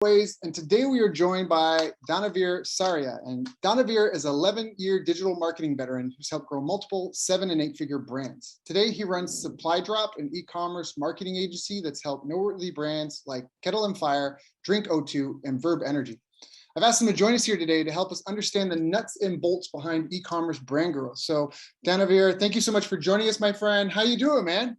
And today we are joined by Danavir Sarria. And Danavir is an 11-year digital marketing veteran who's helped grow multiple 7- and 8-figure brands. Today he runs Supply Drop, an e-commerce marketing agency that's helped noteworthy brands like Kettle and Fire, Drink O2, and Verb Energy. I've asked him to join us here today to help us understand the nuts and bolts behind e-commerce brand growth. So Danavir, thank you so much for joining us, my friend. How you doing, man?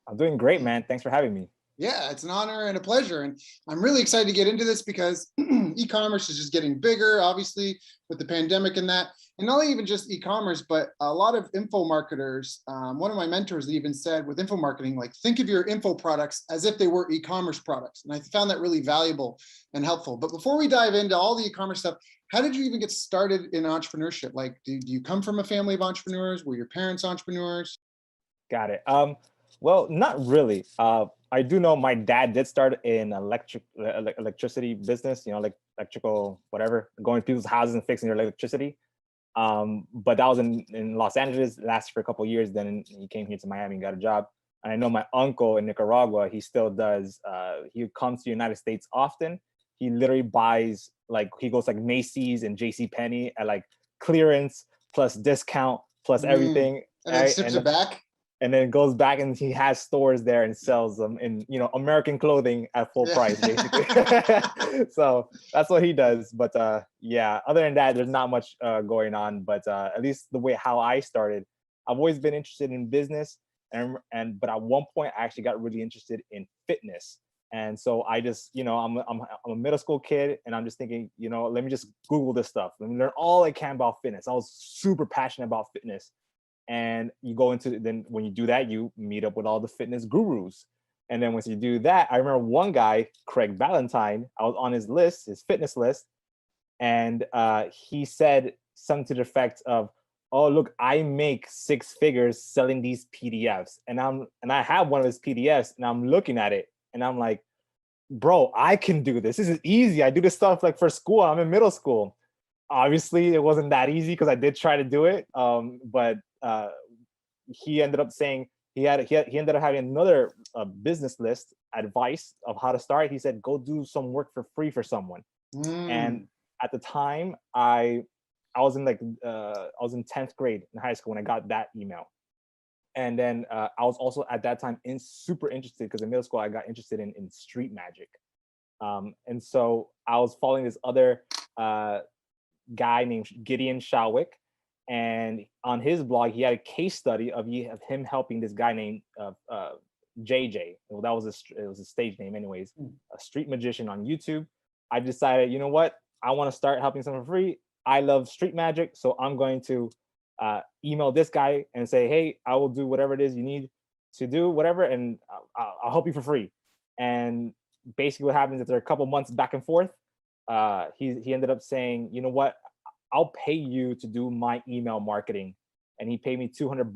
I'm doing great, man. Thanks for having me. Yeah, it's an honor and a pleasure. And I'm really excited to get into this because e-commerce is just getting bigger, obviously, with the pandemic and that. And not even just e-commerce, but a lot of info marketers. One of my mentors even said with info marketing, like, think of your info products as if they were e-commerce products. And I found that really valuable and helpful. But before we dive into all the e-commerce stuff, how did you even get started in entrepreneurship? Like, do you come from a family of entrepreneurs? Were your parents entrepreneurs? Got it. Well, not really. I do know my dad did start in electricity business, like electrical, whatever, going to people's houses and fixing their electricity. But that was in Los Angeles, lasted for a couple of years. Then he came here to Miami and got a job. And I know my uncle in Nicaragua, he still does. He comes to the United States often. He literally buys, he goes like Macy's and JCPenney at like clearance plus discount plus everything. And then ships it back. And then goes back and he has stores there and sells them in, American clothing at full price, basically. So that's what he does. But yeah, other than that, there's not much going on. But at least the way how I started, I've always been interested in business. But at one point, I actually got really interested in fitness. And so I just, I'm a middle school kid, and I'm just thinking, let me just Google this stuff. Let me learn all I can about fitness. I was super passionate about fitness. And you go into, then when you do that, you meet up with all the fitness gurus. And then once you do that, I remember one guy, Craig Valentine, I was on his list, his fitness list. And he said something to the effect of, oh, look, I make 6 figures selling these PDFs. And I have one of his PDFs and I'm looking at it and I'm like, bro, I can do this. This is easy. I do this stuff like for school. I'm in middle school. Obviously, it wasn't that easy because I did try to do it. But he ended up saying he ended up having another business list advice of how to start. He said, go do some work for free for someone. And at the time, I was in I was in 10th grade in high school when I got that email. And then I was also at that time super interested, because in middle school I got interested in street magic. And so I was following this other guy named Gideon Shalwick. And on his blog, he had a case study of him helping this guy named JJ. Well, that was it was a stage name anyways, a street magician on YouTube. I decided, you know what? I want to start helping someone for free. I love street magic. So I'm going to email this guy and say, hey, I will do whatever it is you need to do, whatever, and I'll help you for free. And basically what happens after a couple months back and forth, he ended up saying, you know what? I'll pay you to do my email marketing. And he paid me $200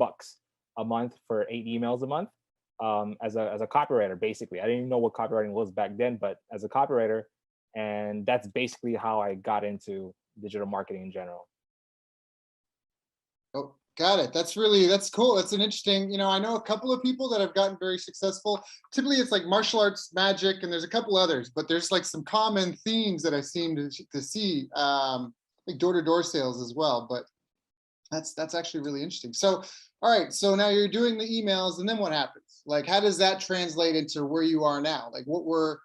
a month for 8 emails a month as a copywriter, basically. I didn't even know what copywriting was back then, but as a copywriter. And that's basically how I got into digital marketing in general. Oh, got it. That's cool. That's an interesting, I know a couple of people that have gotten very successful. Typically it's like martial arts, magic, and there's a couple others, but there's like some common themes that I seem to see. Like door-to-door sales as well, but that's actually really interesting. So, all right, so now you're doing the emails, and then what happens? Like, how does that translate into where you are now? Like, was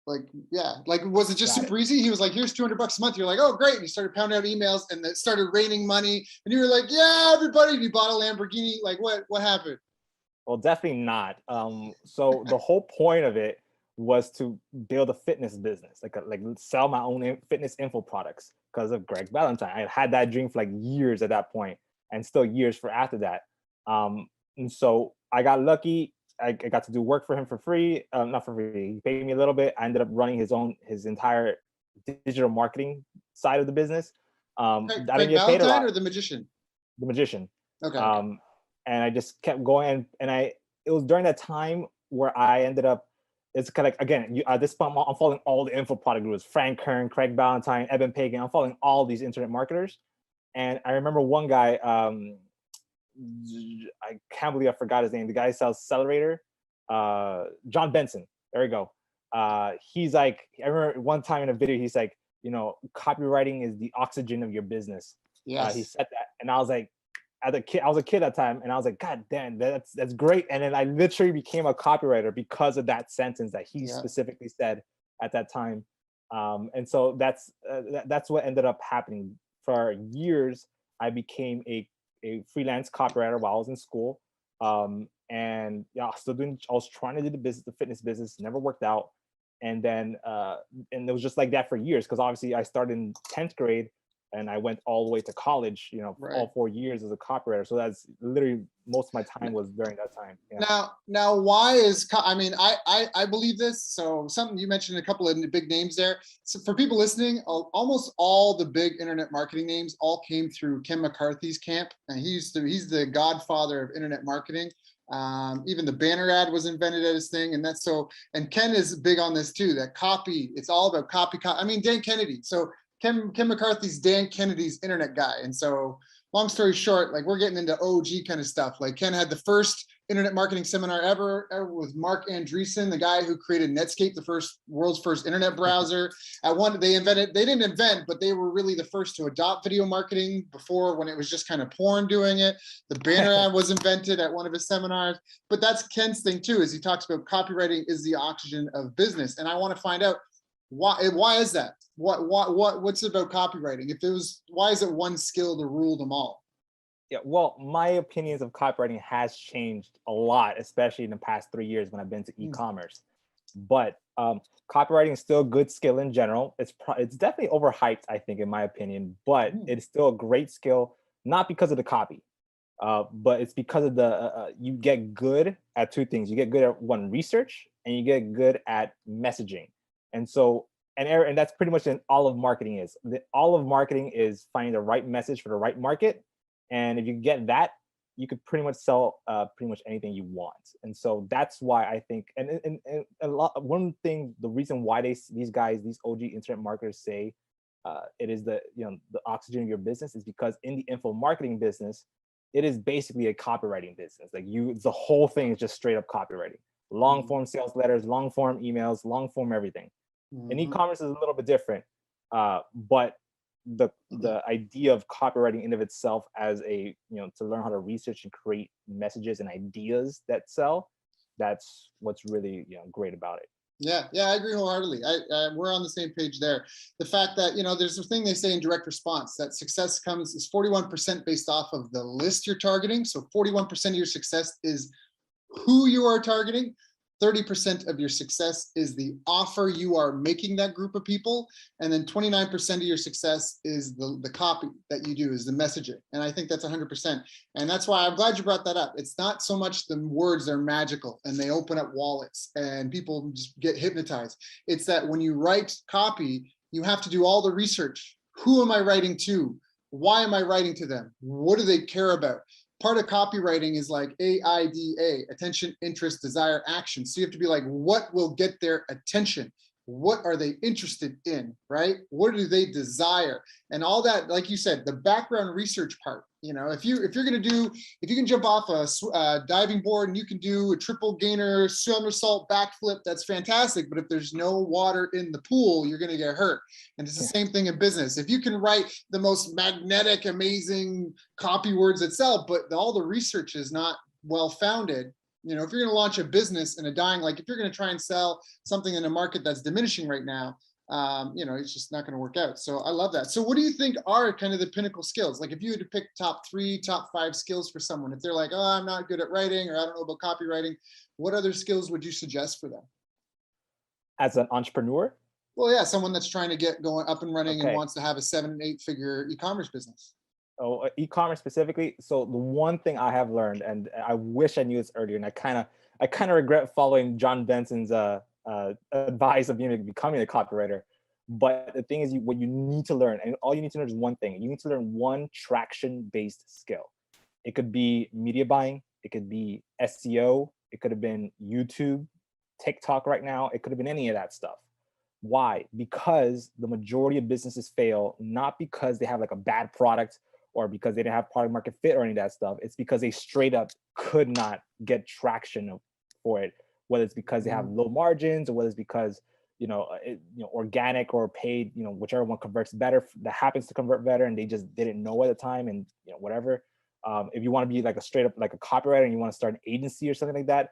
it just super easy? He was like, here's $200 a month. You're like, oh, great. And you started pounding out emails, and it started raining money, and you were like, yeah, everybody, you bought a Lamborghini. Like, what happened? Well, definitely not. So the whole point of it was to build a fitness business, like sell my own fitness info products, because of Greg Valentine. I had that dream for like years at that point, and still years for after that. And so I got lucky. I got to do work for him for free. Not for free. He paid me a little bit. I ended up running his entire digital marketing side of the business. I didn't get paid a lot. Or the magician? The magician. Okay. And I just kept going, and it was during that time where I ended up. It's kind of like, again, at this point, I'm following all the info product gurus: Frank Kern, Craig Valentine, Eben Pagan. I'm following all these internet marketers. And I remember one guy, I can't believe I forgot his name. The guy who sells Accelerator, John Benson. There we go. he's like, I remember one time in a video, he's like, copywriting is the oxygen of your business. He Yes. said that, and I was like, I was a kid at that time, and I was like, God damn, that's great. And then I literally became a copywriter because of that sentence that he Yeah. specifically said at that time. And so that's what ended up happening. For years, I became a freelance copywriter while I was in school. And yeah, I was trying to do the fitness business, never worked out. And then and it was just like that for years, because obviously I started in 10th grade and I went all the way to college, Right. all 4 years as a copywriter. So that's literally most of my time was during that time. Yeah. Now, why is, I mean, I believe this. So something you mentioned, a couple of big names there. So for people listening, almost all the big internet marketing names all came through Ken McCarthy's camp, and he's the godfather of internet marketing. Even the banner ad was invented at his thing, and that's so. And Ken is big on this too. That copy, it's all about copy. I mean, Dan Kennedy. So Ken McCarthy's Dan Kennedy's internet guy, and so long story short, like we're getting into OG kind of stuff. Like Ken had the first internet marketing seminar ever with Mark Andreessen, the guy who created Netscape, the world's first internet browser. They didn't invent, but they were really the first to adopt video marketing before, when it was just kind of porn doing it. The banner ad was invented at one of his seminars. But that's Ken's thing too, is he talks about copywriting is the oxygen of business. And I want to find out why is that? What's it about copywriting? Why is it one skill to rule them all? Yeah, well, my opinions of copywriting has changed a lot, especially in the past 3 years when I've been to e-commerce. But copywriting is still a good skill in general. It's definitely overhyped, I think, in my opinion, but it's still a great skill, not because of the copy, but it's because of you get good at two things. You get good at one, research, and you get good at messaging. And so, and that's pretty much all of marketing is. All of marketing is finding the right message for the right market. And if you get that, you could pretty much sell pretty much anything you want. And so that's why I think, and one thing, the reason why these OG internet marketers say it is the oxygen of your business is because in the info marketing business, it is basically a copywriting business. Like the whole thing is just straight up copywriting. Long form sales letters, long form emails, long form everything. And e-commerce is a little bit different, but the idea of copywriting in of itself as a to learn how to research and create messages and ideas that sell, that's what's really great about it. Yeah, I agree wholeheartedly. We're on the same page there. The fact that there's a thing they say in direct response, that success is 41% based off of the list you're targeting. So 41% of your success is who you are targeting. 30% of your success is the offer you are making that group of people. And then 29% of your success is the copy that you do, is the messaging. And I think that's 100%. And that's why I'm glad you brought that up. It's not so much the words, they're magical and they open up wallets and people just get hypnotized. It's that when you write copy, you have to do all the research. Who am I writing to? Why am I writing to them? What do they care about? Part of copywriting is like AIDA, attention, interest, desire, action. So you have to be like, what will get their attention? What are they interested in, right? What do they desire? And all that, like you said, the background research part. If you can jump off a diving board and you can do a triple gainer, somersault, backflip, that's fantastic. But if there's no water in the pool, you're going to get hurt. And it's the same thing in business. If you can write the most magnetic, amazing copy words itself, but all the research is not well founded, if you're going to launch a business in a dying, like if you're going to try and sell something in a market that's diminishing right now, it's just not going to work out. So I love that. So what do you think are kind of the pinnacle skills? Like if you had to pick top 3, top 5 skills for someone, if they're like, oh, I'm not good at writing, or I don't know about copywriting, what other skills would you suggest for them? As an entrepreneur? Well, yeah, someone that's trying to get going up and running and wants to have a 7- and 8-figure e-commerce business. Oh, e-commerce specifically. So the one thing I have learned, and I wish I knew this earlier, and I kind of regret following John Benson's advice of becoming a copywriter. But the thing is, what you need to learn, and all you need to learn is one thing. You need to learn one traction-based skill. It could be media buying. It could be SEO. It could have been YouTube, TikTok right now. It could have been any of that stuff. Why? Because the majority of businesses fail, not because they have like a bad product or because they didn't have product market fit or any of that stuff. It's because they straight up could not get traction for it. whether it's because they have low margins or whether it's because, organic or paid, whichever one converts better, that happens to convert better, and they just didn't know at the time, and whatever. If you want to be like a straight up like a copywriter and you want to start an agency or something like that,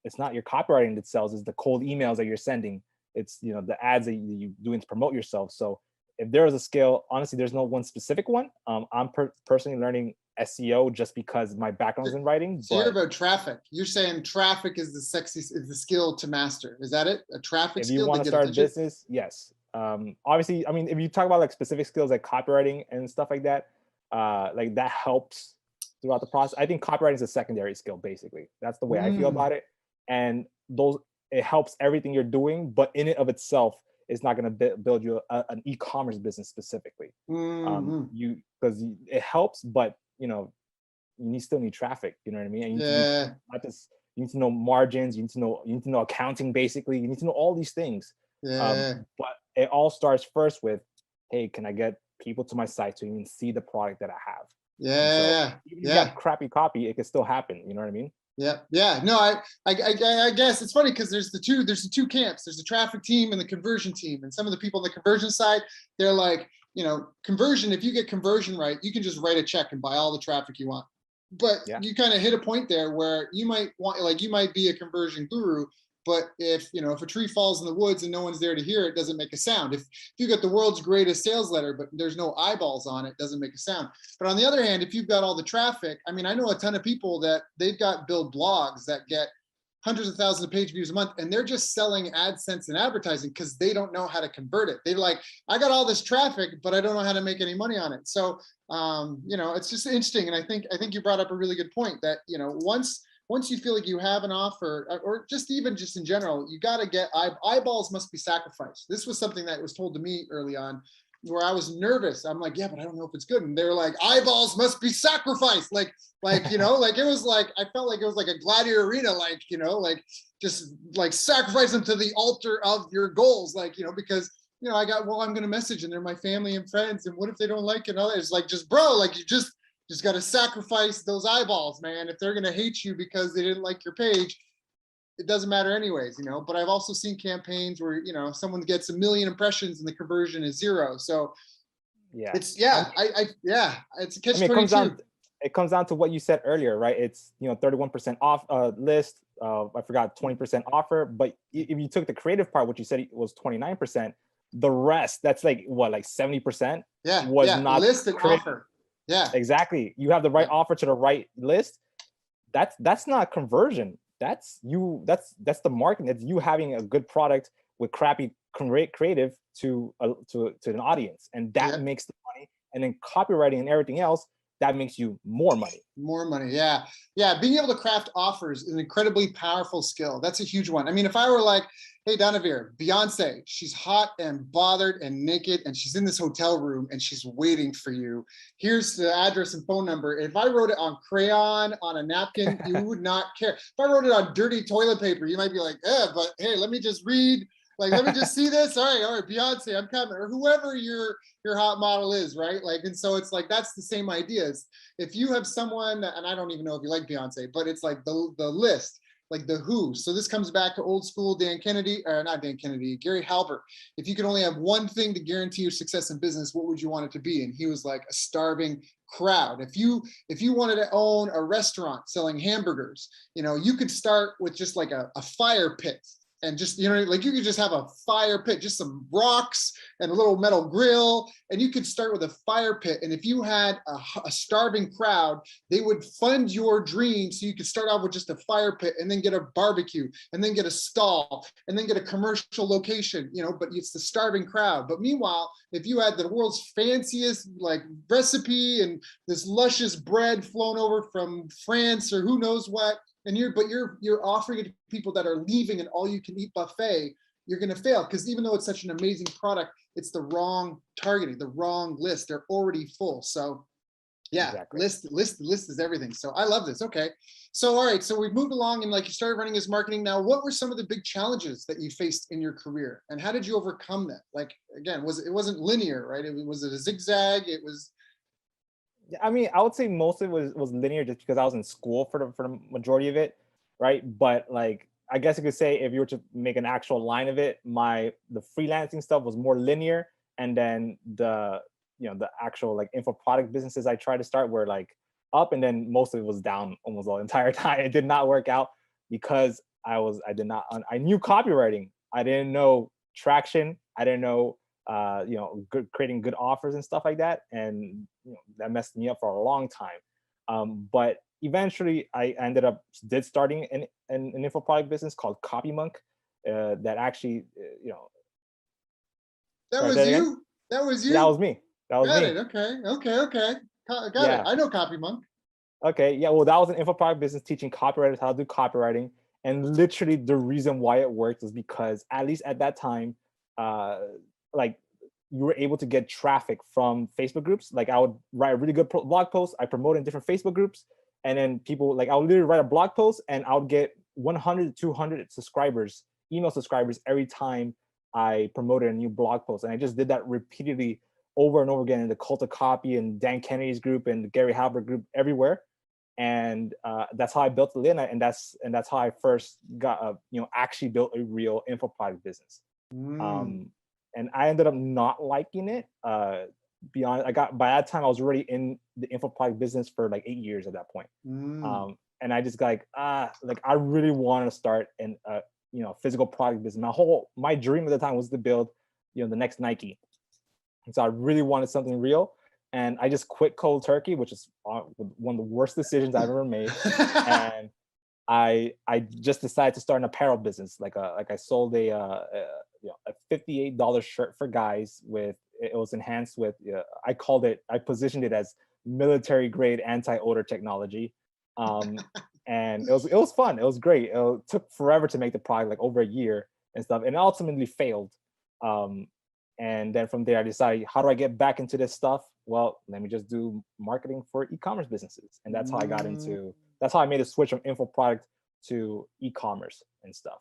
it's not your copywriting that sells, it's the cold emails that you're sending. It's the ads that you're doing to promote yourself. So if there was a skill, honestly, there's no one specific one. I'm personally learning SEO just because my background is in writing. So you're about traffic. You're saying traffic is the skill to master. Is that it? A traffic skill? If you want to start a business, yes. Obviously, I mean, if you talk about like specific skills like copywriting and stuff like that helps throughout the process. I think copywriting is a secondary skill, basically. That's the way I feel about it. And it helps everything you're doing, but in and of itself, it's not going to build you an e-commerce business specifically. Because it helps, but you still need traffic. You know what I mean? And you need to know margins. You need to know accounting. Basically, you need to know all these things. But it all starts first with, hey, can I get people to my site to even see the product that I have? So even if you have crappy copy, it can still happen. You know what I mean? Yeah. No, I guess it's funny because there's the two camps. There's the traffic team and the conversion team. And some of the people on the conversion side, they're like, conversion, if you get conversion right, you can just write a check and buy all the traffic you want. But you kind of hit a point there where you might be a conversion guru, but if a tree falls in the woods and no one's there to hear it, doesn't make a sound. If you got the world's greatest sales letter, but there's no eyeballs on it, doesn't make a sound. But on the other hand, if you've got all the traffic, I mean, I know a ton of people that they've got build blogs that get hundreds of thousands of page views a month, and they're just selling AdSense and advertising because they don't know how to convert it. They're like, I got all this traffic, but I don't know how to make any money on it. So, it's just interesting. And I think you brought up a really good point that, once you feel like you have an offer, or just in general, you got to get eyeballs must be sacrificed. This was something that was told to me early on, where I was nervous. I'm like, yeah, but I don't know if it's good. And they were like, eyeballs must be sacrificed. Like it was like, I felt like it was like a gladiator arena, just like sacrifice them to the altar of your goals. Because, I'm going to message and they're my family and friends. And what if they don't like it? It's like, you just got to sacrifice those eyeballs, man. If they're going to hate you because they didn't like your page, it doesn't matter anyways, But I've also seen campaigns where, someone gets 1 million impressions and the conversion is 0. So it's a catch-22. It comes down to what you said earlier, right? It's 31% off list. I forgot 20% offer. But if you took the creative part, what you said was 29%, the rest, that's like what, like 70%? Was not list and offer. Yeah, exactly. You have the right offer to the right list. That's not conversion. That's the marketing. It's you having a good product with crappy creative to an audience, and that makes the money. And then copywriting and everything else, that makes you more money. More money, yeah. Being able to craft offers is an incredibly powerful skill. That's a huge one. I mean, if I were like, hey, Danavir, Beyonce, she's hot and bothered and naked, and she's in this hotel room and she's waiting for you. Here's the address and phone number. If I wrote it on crayon on a napkin, you would not care. If I wrote it on dirty toilet paper, you might be like, but hey, let me just read. Let me just see this. All right, Beyonce, I'm coming, or whoever your hot model is, right? And so it's like, that's the same ideas. If you have someone, and I don't even know if you like Beyonce, but it's like the list, like the who. So this comes back to old school Gary Halbert. If you could only have one thing to guarantee your success in business, what would you want it to be? And he was like, a starving crowd. If you wanted to own a restaurant selling hamburgers, you could start with just like a fire pit. And just, you could just have a fire pit, just some rocks and a little metal grill, and you could start with a fire pit. And if you had a starving crowd, they would fund your dream. So you could start off with just a fire pit and then get a barbecue and then get a stall and then get a commercial location, but it's the starving crowd. But meanwhile, if you had the world's fanciest recipe and this luscious bread flown over from France or who knows what, and you're offering it to people that are leaving an all-you-can-eat buffet, you're going to fail, because even though it's such an amazing product, it's the wrong targeting, the wrong list. They're already full. So exactly. list is everything. So I love this. Okay. So, all right. So we've moved along and you started running as marketing. Now, what were some of the big challenges that you faced in your career, and how did you overcome them? Again, it wasn't linear, right? Was it a zigzag? It was. I mean, I would say most of it was linear just because I was in school for the majority of it, right? But I guess you could say if you were to make an actual line of it, the freelancing stuff was more linear, and then the actual like info product businesses I tried to start were like up, and then most of it was down almost the entire time. It did not work out because I knew copywriting. I didn't know traction. I didn't know creating good offers and stuff like that, and that messed me up for a long time. But eventually I ended up starting an info product business called CopyMonk, that actually That was you. That was you. That was me. Got it. Okay. Got it. I know CopyMonk. Okay. Yeah. Well, that was an info product business teaching copywriters how to do copywriting. And literally the reason why it worked was because, at least at that time, like you were able to get traffic from Facebook groups. Like I would write a really good blog post. I promote in different Facebook groups. And then people, like I would literally write a blog post and I would get 100 to 200 subscribers, email subscribers every time I promoted a new blog post. And I just did that repeatedly over and over again in the Cult of Copy and Dan Kennedy's group and the Gary Halbert group, everywhere. And that's how I built the lid, and that's how I first got actually built a real info product business. And I ended up not liking it. By that time I was already in the info product business for like 8 years at that point. And I just got like I really want to start an physical product business. My dream at the time was to build the next Nike, and so I really wanted something real. And I just quit cold turkey, which is one of the worst decisions I've ever made. And I just decided to start an apparel business. Like I sold a $58 shirt for guys it was enhanced with, I positioned it as military grade anti-odor technology. And it was fun. It was great. It took forever to make the product, like over a year and stuff. And it ultimately failed. And then from there, I decided, how do I get back into this stuff? Well, let me just do marketing for e-commerce businesses. And that's how that's how I made a switch from info product to e-commerce and stuff.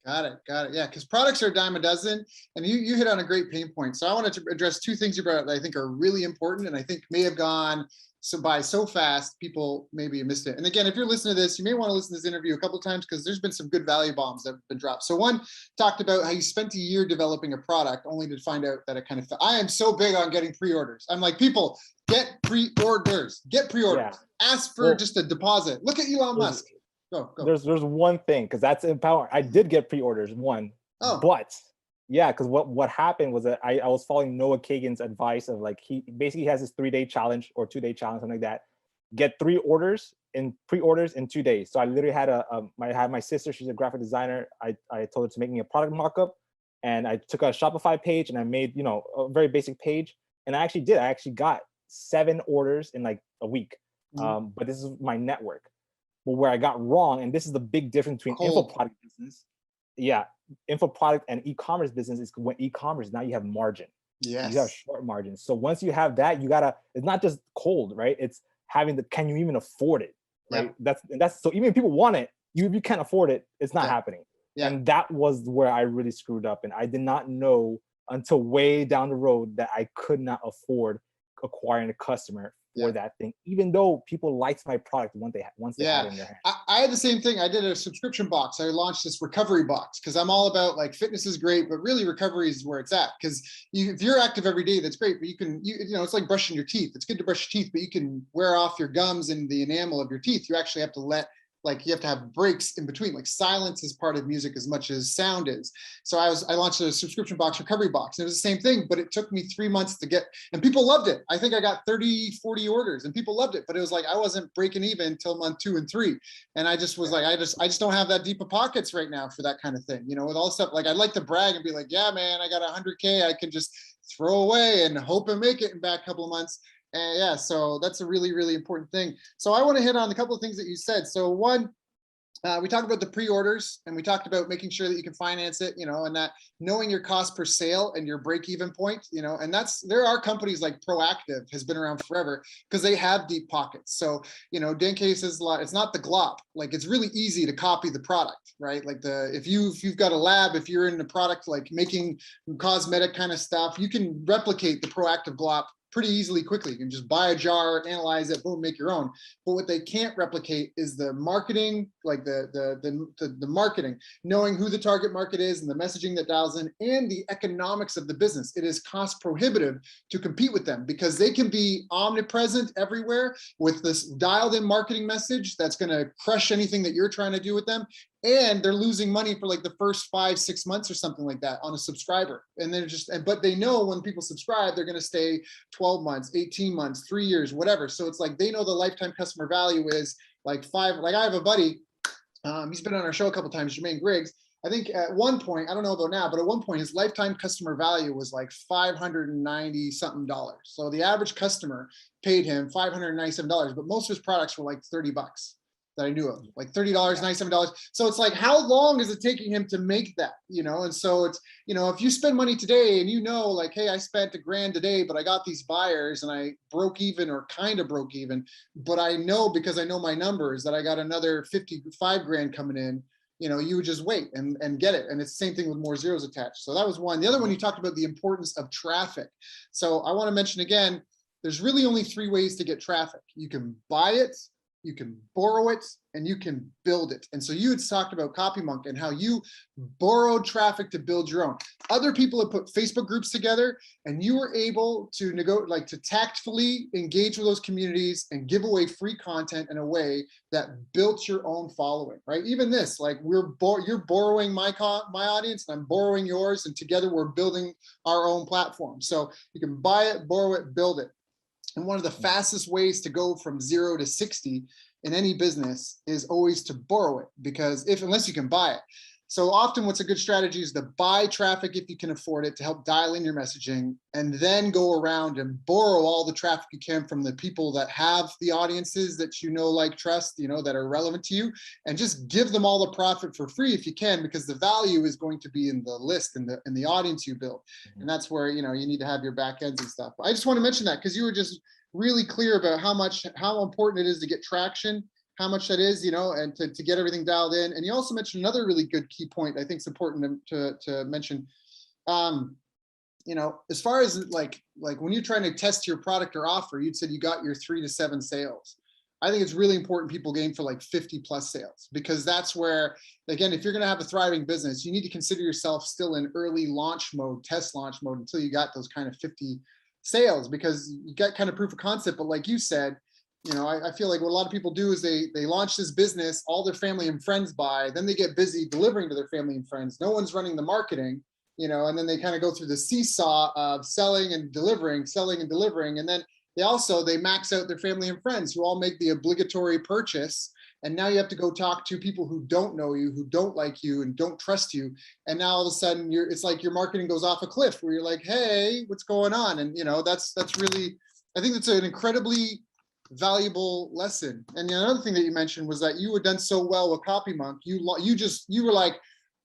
Got it. Yeah, because products are a dime a dozen, and you hit on a great pain point. So I wanted to address two things you brought up that I think are really important, and I think may have gone so fast, people maybe missed it. And again, if you're listening to this, you may want to listen to this interview a couple of times because there's been some good value bombs that have been dropped. So one talked about how you spent a year developing a product only to find out that it kind of fell. I am so big on getting pre-orders. I'm like, people, get pre-orders. Yeah. Ask for just a deposit. Look at Elon Musk. Go. There's one thing, because that's empowering. I did get pre-orders, but yeah, because what happened was that I was following Noah Kagan's advice of, like, he basically has this 3-day challenge or 2-day challenge, something like that. Get 3 pre-orders in 2 days. So I literally had I had my sister, she's a graphic designer. I told her to make me a product mockup, and I took a Shopify page and I made a very basic page, and I actually got 7 orders in like a week. But this is my network. But where I got wrong, and this is the big difference between info product business, info product and e-commerce business, is when e-commerce, now you have margin. Yes. You have short margins. So once you have that, it's not just cold, right? It's having can you even afford it? Right. Yeah. That's so even if people want it, if you can't afford it, it's not happening. Yeah. And that was where I really screwed up. And I did not know until way down the road that I could not afford acquiring a customer for that thing, even though people liked my product once they had it in their hand. I had the same thing. I did a subscription box. I launched this recovery box because I'm all about, like, fitness is great, but really recovery is where it's at. Because if you're active every day, that's great, but it's like brushing your teeth. It's good to brush your teeth, but you can wear off your gums and the enamel of your teeth. You actually have to you have to have breaks in between. Like, silence is part of music as much as sound is. So I launched a subscription box, recovery box, and it was the same thing, but it took me 3 months to get, and people loved it. I think I got 30, 40 orders and people loved it, but it was like, I wasn't breaking even until month 2 and 3. And I just was like, I just don't have that deep of pockets right now for that kind of thing. With all stuff, like, I'd like to brag and be like, yeah, man, I got 100K I can just throw away and hope and make it in back couple of months. And so that's a really, really important thing. So I want to hit on a couple of things that you said. So one, we talked about the pre-orders, and we talked about making sure that you can finance it, and that knowing your cost per sale and your break-even point, and there are companies like Proactive has been around forever because they have deep pockets. So, Dan K says it's not the glop. Like, it's really easy to copy the product, right? Like if you've got a lab, if you're in the product, like making cosmetic kind of stuff, you can replicate the Proactive glop pretty easily, quickly. You can just buy a jar, analyze it, boom, make your own. But what they can't replicate is the marketing, like the marketing, knowing who the target market is and the messaging that dials in, and the economics of the business. It is cost prohibitive to compete with them because they can be omnipresent everywhere with this dialed in marketing message that's going to crush anything that you're trying to do with them. And they're losing money for like the first 5-6 months or something like that on a subscriber. And they're just, but they know when people subscribe, they're going to stay 12 months, 18 months, 3 years, whatever. So it's like, they know the lifetime customer value is like 5. Like I have a buddy, he's been on our show a couple of times, Jermaine Griggs. I think at one point, I don't know about now, but at one point his lifetime customer value was like $590 something. So the average customer paid him $597, but most of his products were like $30 that I knew of, like $30, $97. So it's like, how long is it taking him to make that, you know? And so it's, you know, if you spend money today and you know, like, hey, I spent $1,000 today, but I got these buyers and I broke even or kind of broke even, but I know, because I know my numbers, that I got another 55 grand coming in, you know, you would just wait and get it. And it's the same thing with more zeros attached. So that was one. The other one, you talked about the importance of traffic. So I want to mention again, there's really only 3 ways to get traffic. You can buy it, you can borrow it, and you can build it. And so you had talked about CopyMonk and how you borrowed traffic to build your own. Other people have put Facebook groups together, and you were able to to tactfully engage with those communities and give away free content in a way that built your own following, right? Even this, like you're borrowing my audience and I'm borrowing yours, and together we're building our own platform. So you can buy it, borrow it, build it. And one of the fastest ways to go from 0 to 60 in any business is always to borrow it, because unless you can buy it. So often what's a good strategy is to buy traffic if you can afford it, to help dial in your messaging, and then go around and borrow all the traffic you can from the people that have the audiences that you know, like, trust, you know, that are relevant to you, and just give them all the profit for free if you can, because the value is going to be in the list and the audience you build. And that's where, you know, you need to have your back ends and stuff. I just want to mention that because you were just really clear about how important it is to get traction, how much that is, you know, and to get everything dialed in. And you also mentioned another really good key point I think is important to mention. You know, as far as like when you're trying to test your product or offer, you'd said you got your 3 to 7 sales. I think it's really important people gain for like 50 plus sales, because that's where, again, if you're going to have a thriving business, you need to consider yourself still in early launch mode, test launch mode, until you got those kind of 50 sales, because you got kind of proof of concept. But like you said, you know, I feel like what a lot of people do is they launch this business, all their family and friends buy, then they get busy delivering to their family and friends. No one's running the marketing, you know, and then they kind of go through the seesaw of selling and delivering. And then they max out their family and friends who all make the obligatory purchase. And now you have to go talk to people who don't know you, who don't like you and don't trust you. And now all of a sudden it's like your marketing goes off a cliff where you're like, hey, what's going on? And, you know, that's really, I think that's an incredibly valuable lesson. And the other thing that you mentioned was that you had done so well with CopyMonk. You were like,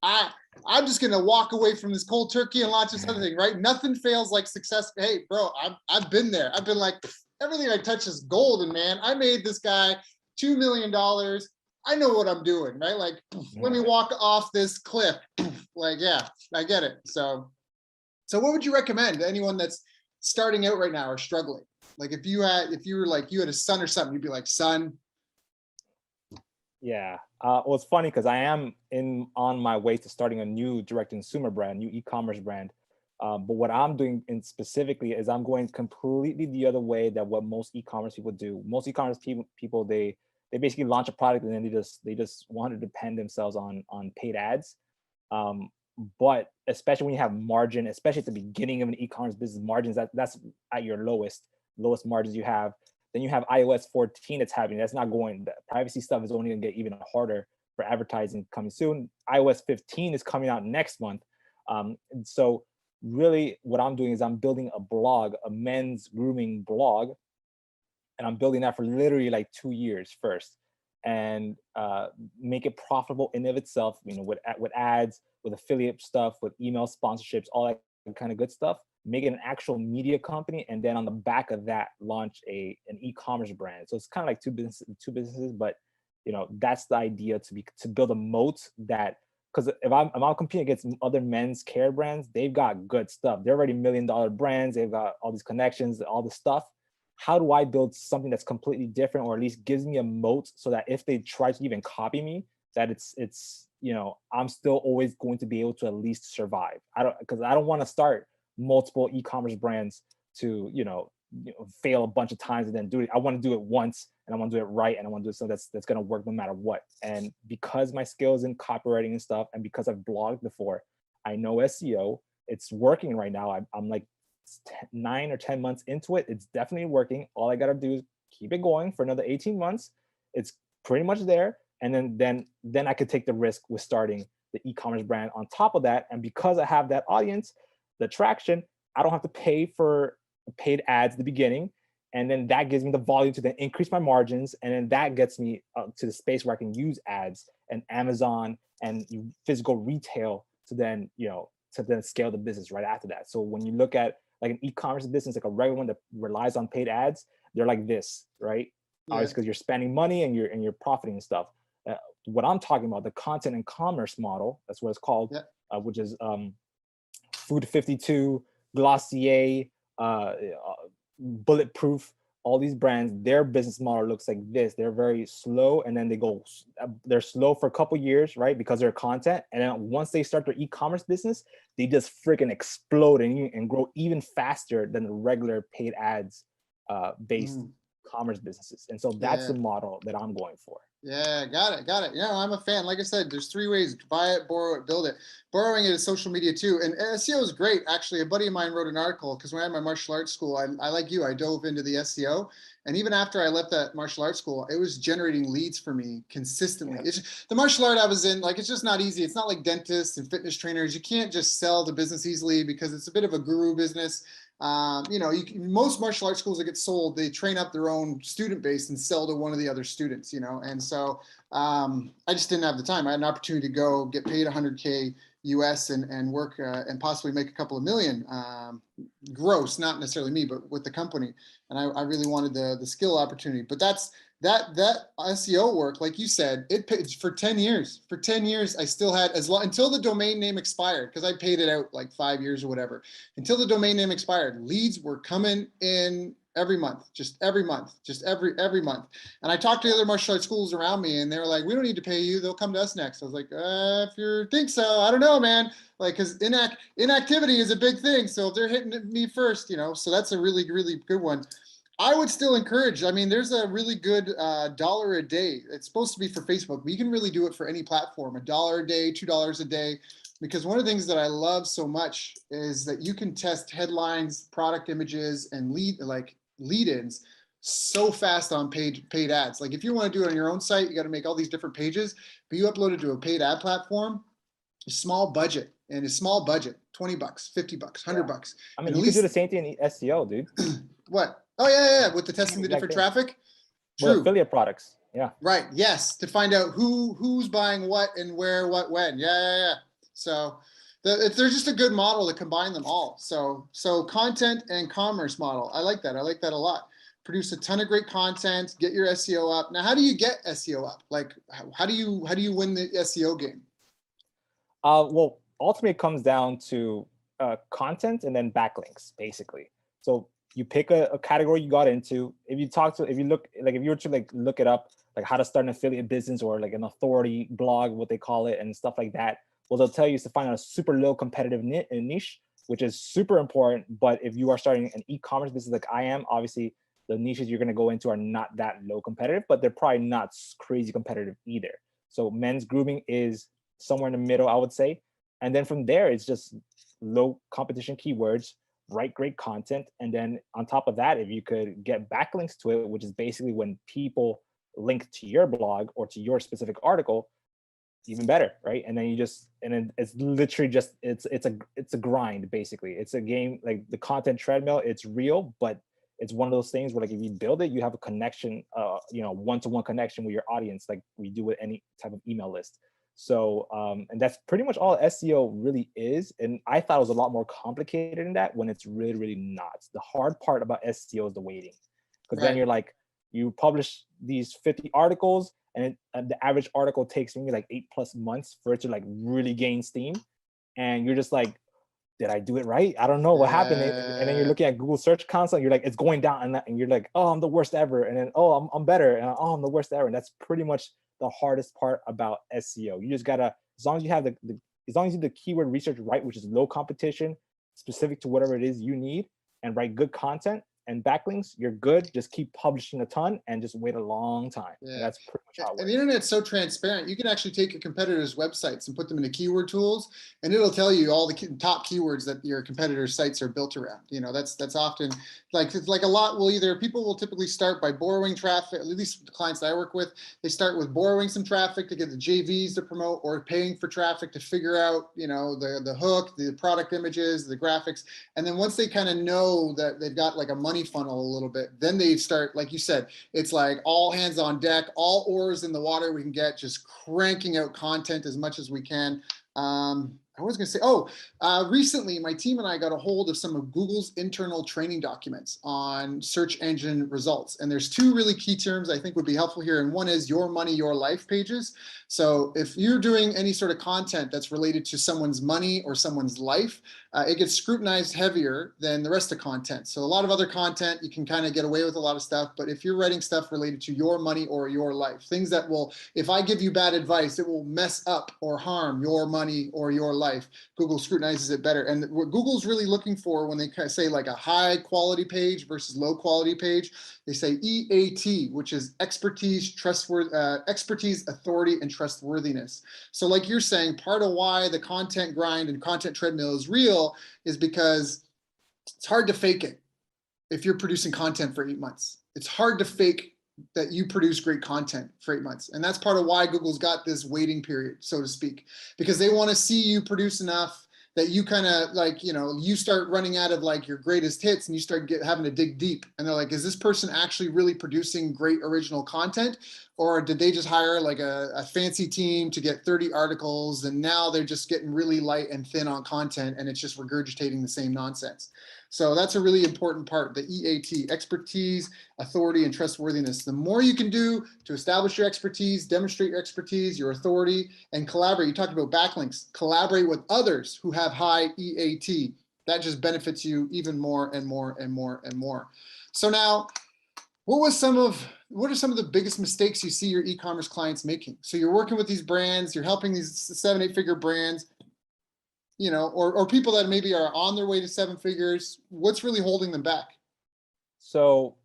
I'm just gonna walk away from this cold turkey and launch this other thing, right? Nothing fails like success. Hey, bro, I've been there. I've been like, everything I touch is golden, man. I made this guy $2 million. I know what I'm doing, right? Like, let me walk off this cliff. Like, yeah, I get it. So what would you recommend to anyone that's starting out right now or struggling? Like if you had a son or something, you'd be like, son. Yeah. Well, it's funny because I am on my way to starting a new direct consumer brand, new e-commerce brand. But what I'm doing specifically is I'm going completely the other way that what most e-commerce people do. Most e-commerce people they basically launch a product and then they just want to depend themselves on paid ads. But especially when you have margin, especially at the beginning of an e-commerce business, margins that's at your lowest margins you have. Then you have iOS 14 that's happening. That's not going, the privacy stuff is only gonna get even harder for advertising coming soon. iOS 15 is coming out next month. And so really what I'm doing is I'm building a blog, a men's grooming blog. And I'm building that for literally like 2 years first, and make it profitable in of itself, you know, with ads, with affiliate stuff, with email sponsorships, all that kind of good stuff. Make it an actual media company, and then on the back of that, launch an e-commerce brand. So it's kind of like two businesses, but you know, that's the idea, to build a moat that because if I'm competing against other men's care brands, they've got good stuff. They're already $1 million brands. They've got all these connections, all this stuff. How do I build something that's completely different, or at least gives me a moat, so that if they try to even copy me, that it's I'm still always going to be able to at least survive. Because I don't want to start multiple e-commerce brands to fail a bunch of times and then do it. I want to do it once, and I want to do it right, and I want to do something that's going to work no matter what. And because my skills in copywriting and stuff, and because I've blogged before, I know SEO. It's working right now. I'm like 9 or 10 months into it. It's definitely working. All I got to do is keep it going for another 18 months. It's pretty much there. And then I could take the risk with starting the e-commerce brand on top of that. And because I have that audience, the traction, I don't have to pay for paid ads at the beginning. And then that gives me the volume to then increase my margins. And then that gets me to the space where I can use ads and Amazon and physical retail to then scale the business right after that. So when you look at like an e-commerce business, like a regular one that relies on paid ads, they're like this, right? Yeah. Obviously, because you're spending money and you're profiting and stuff. What I'm talking about, the content and commerce model, that's what it's called, yeah. Which is Food 52, Glossier, Bulletproof, all these brands, their business model looks like this. They're very slow, and then they're slow for a couple years, right? Because they're content. And then once they start their e-commerce business, they just freaking explode and grow even faster than the regular paid ads based commerce businesses. And so that's the model that I'm going for. Yeah, got it. I'm a fan. Like I said, there's 3 ways: buy it, borrow it, build it. Borrowing it is social media too. And SEO is great. Actually, a buddy of mine wrote an article, because when I had my martial arts school, I like you, I dove into the SEO. And even after I left that martial arts school, it was generating leads for me consistently. Yeah. It's the martial art I was in, like, it's just not easy. It's not like dentists and fitness trainers. You can't just sell the business easily, because it's a bit of a guru business. Most martial arts schools that get sold, they train up their own student base and sell to one of the other students, and so I just didn't have the time. I had an opportunity to go get paid $100K US and work and possibly make a couple of million gross, not necessarily me, but with the company. And I really wanted the skill opportunity. But that SEO work, like you said, it paid for 10 years. For 10 years, I still had until the domain name expired, because I paid it out like 5 years or whatever. Until the domain name expired, leads were coming in every month, just every month. And I talked to the other martial arts schools around me, and they were like, "We don't need to pay you. They'll come to us next." I was like, if you think so, I don't know, man. Like, because inactivity is a big thing. So if they're hitting me first, so that's a really, really good one. I would still encourage, there's a really good $1 a day. It's supposed to be for Facebook, but you can really do it for any platform. $1 a day, $2 a day. Because one of the things that I love so much is that you can test headlines, product images, and lead-ins so fast on paid ads. Like, if you want to do it on your own site, you got to make all these different pages, but you upload it to a paid ad platform, a small budget, 20 bucks, 50 bucks, 100 bucks. You can do the same thing in SEO, dude. What? Oh, yeah. With the testing the different traffic. True. Well, affiliate products. Yeah. Right. Yes. To find out who's buying what and where, what, when. Yeah. So there's just a good model to combine them all. So content and commerce model. I like that. I like that a lot. Produce a ton of great content, get your SEO up. Now, how do you get SEO up? Like, how do you win the SEO game? Well, ultimately it comes down to content and then backlinks, basically. So you pick a category you got into. If you were to look it up, like how to start an affiliate business or like an authority blog, what they call it, and stuff like that, what they'll tell you is to find out a super low competitive niche, which is super important. But if you are starting an e-commerce business like I am, obviously the niches you're going to go into are not that low competitive, but they're probably not crazy competitive either. So men's grooming is somewhere in the middle, I would say. And then from there, it's just low competition keywords, write great content. And then on top of that, if you could get backlinks to it, which is basically when people link to your blog or to your specific article, even better, right? And then it's literally just, it's a grind, basically. It's a game, like the content treadmill, it's real, but it's one of those things where, like, if you build it, you have a connection, one-to-one connection with your audience, like we do with any type of email list. So, and that's pretty much all SEO really is. And I thought it was a lot more complicated than that, when it's really, really not. The hard part about SEO is the waiting. Because then you're like, you publish these 50 articles, and the average article takes maybe like 8+ months for it to like really gain steam, and you're just like, did I do it right? I don't know what happened. And then you're looking at Google Search Console, and you're like, it's going down, and you're like, oh, I'm the worst ever, and then oh, I'm better, and oh, I'm the worst ever. And that's pretty much the hardest part about SEO. You just gotta, as long as you have as long as you do the keyword research right, which is low competition, specific to whatever it is you need, and write good content and backlinks, you're good. Just keep publishing a ton and just wait a long time. Yeah. And that's pretty much how it works. And the internet's so transparent. You can actually take your competitors' websites and put them into keyword tools, and it'll tell you all the top keywords that your competitors' sites are built around. You know, that's often like, it's like a lot will either, people will typically start by borrowing traffic, at least the clients that I work with, they start with borrowing some traffic to get the JVs to promote, or paying for traffic to figure out, you know, the hook, the product images, the graphics. And then once they kind of know that they've got like a money funnel a little bit, then they start, like you said, it's like all hands on deck, all oars in the water we can get, just cranking out content as much as we can. I was going to say, recently my team and I got a hold of some of Google's internal training documents on search engine results. And there's two really key terms I think would be helpful here. And one is your money, your life pages. So if you're doing any sort of content that's related to someone's money or someone's life, it gets scrutinized heavier than the rest of content. So a lot of other content, you can kind of get away with a lot of stuff, but if you're writing stuff related to your money or your life, things that will, if I give you bad advice, it will mess up or harm your money or your life, Google scrutinizes it better. And what Google's really looking for when they say like a high quality page versus low quality page, they say EAT, which is expertise, expertise, authority, and trustworthiness. So like you're saying, part of why the content grind and content treadmill is real is because it's hard to fake it. If you're producing content for 8 months, it's hard to fake that you produce great content for 8 months. And that's part of why Google's got this waiting period, so to speak, because they want to see you produce enough that you kind of like, you know, you start running out of like your greatest hits and you start having to dig deep. And they're like, is this person actually really producing great original content? Or did they just hire like a fancy team to get 30 articles and now they're just getting really light and thin on content and it's just regurgitating the same nonsense? So that's a really important part, the EAT, expertise, authority, and trustworthiness. The more you can do to establish your expertise, demonstrate your expertise, your authority, and collaborate. You talked about backlinks, collaborate with others who have high EAT. That just benefits you even more and more and more and more. So now, what are some of the biggest mistakes you see your e-commerce clients making? So you're working with these brands, you're helping these 7-8 figure brands, you know, or people that maybe are on their way to 7 figures. What's really holding them back? So,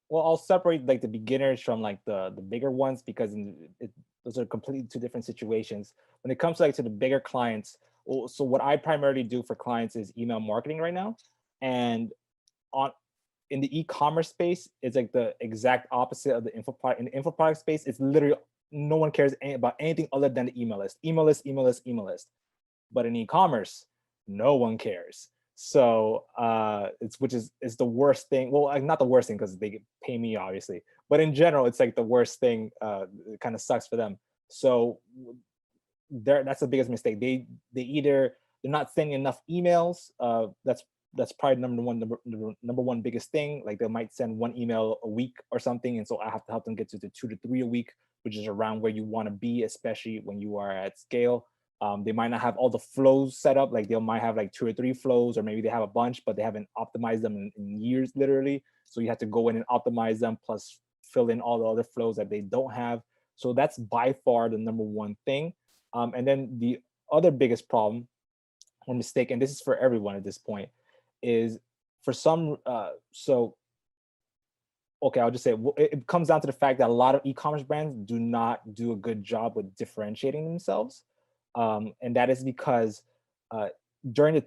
well, I'll separate like the beginners from like the bigger ones, because those are completely two different situations. When it comes to the bigger clients, so what I primarily do for clients is email marketing right now. And in the e-commerce space, it's like the exact opposite of the info product. In the info product space, it's literally no one cares about anything other than the email list, email list, email list, email list. But in e-commerce, no one cares. So which is the worst thing. Well, like, not the worst thing because they pay me obviously, but in general, it's like the worst thing. It kind of sucks for them. So that's the biggest mistake. They're not sending enough emails. That's probably number one biggest thing. Like they might send 1 email a week or something, and so I have to help them get to the 2 to 3 a week, which is around where you want to be, especially when you are at scale. They might not have all the flows set up. Like they might have like 2 or 3 flows, or maybe they have a bunch, but they haven't optimized them in years, literally. So you have to go in and optimize them, plus fill in all the other flows that they don't have. So that's by far the number one thing. And then the other biggest problem or mistake, and this is for everyone at this point, is for some, okay, I'll just say it comes down to the fact that a lot of e-commerce brands do not do a good job with differentiating themselves. And that is because during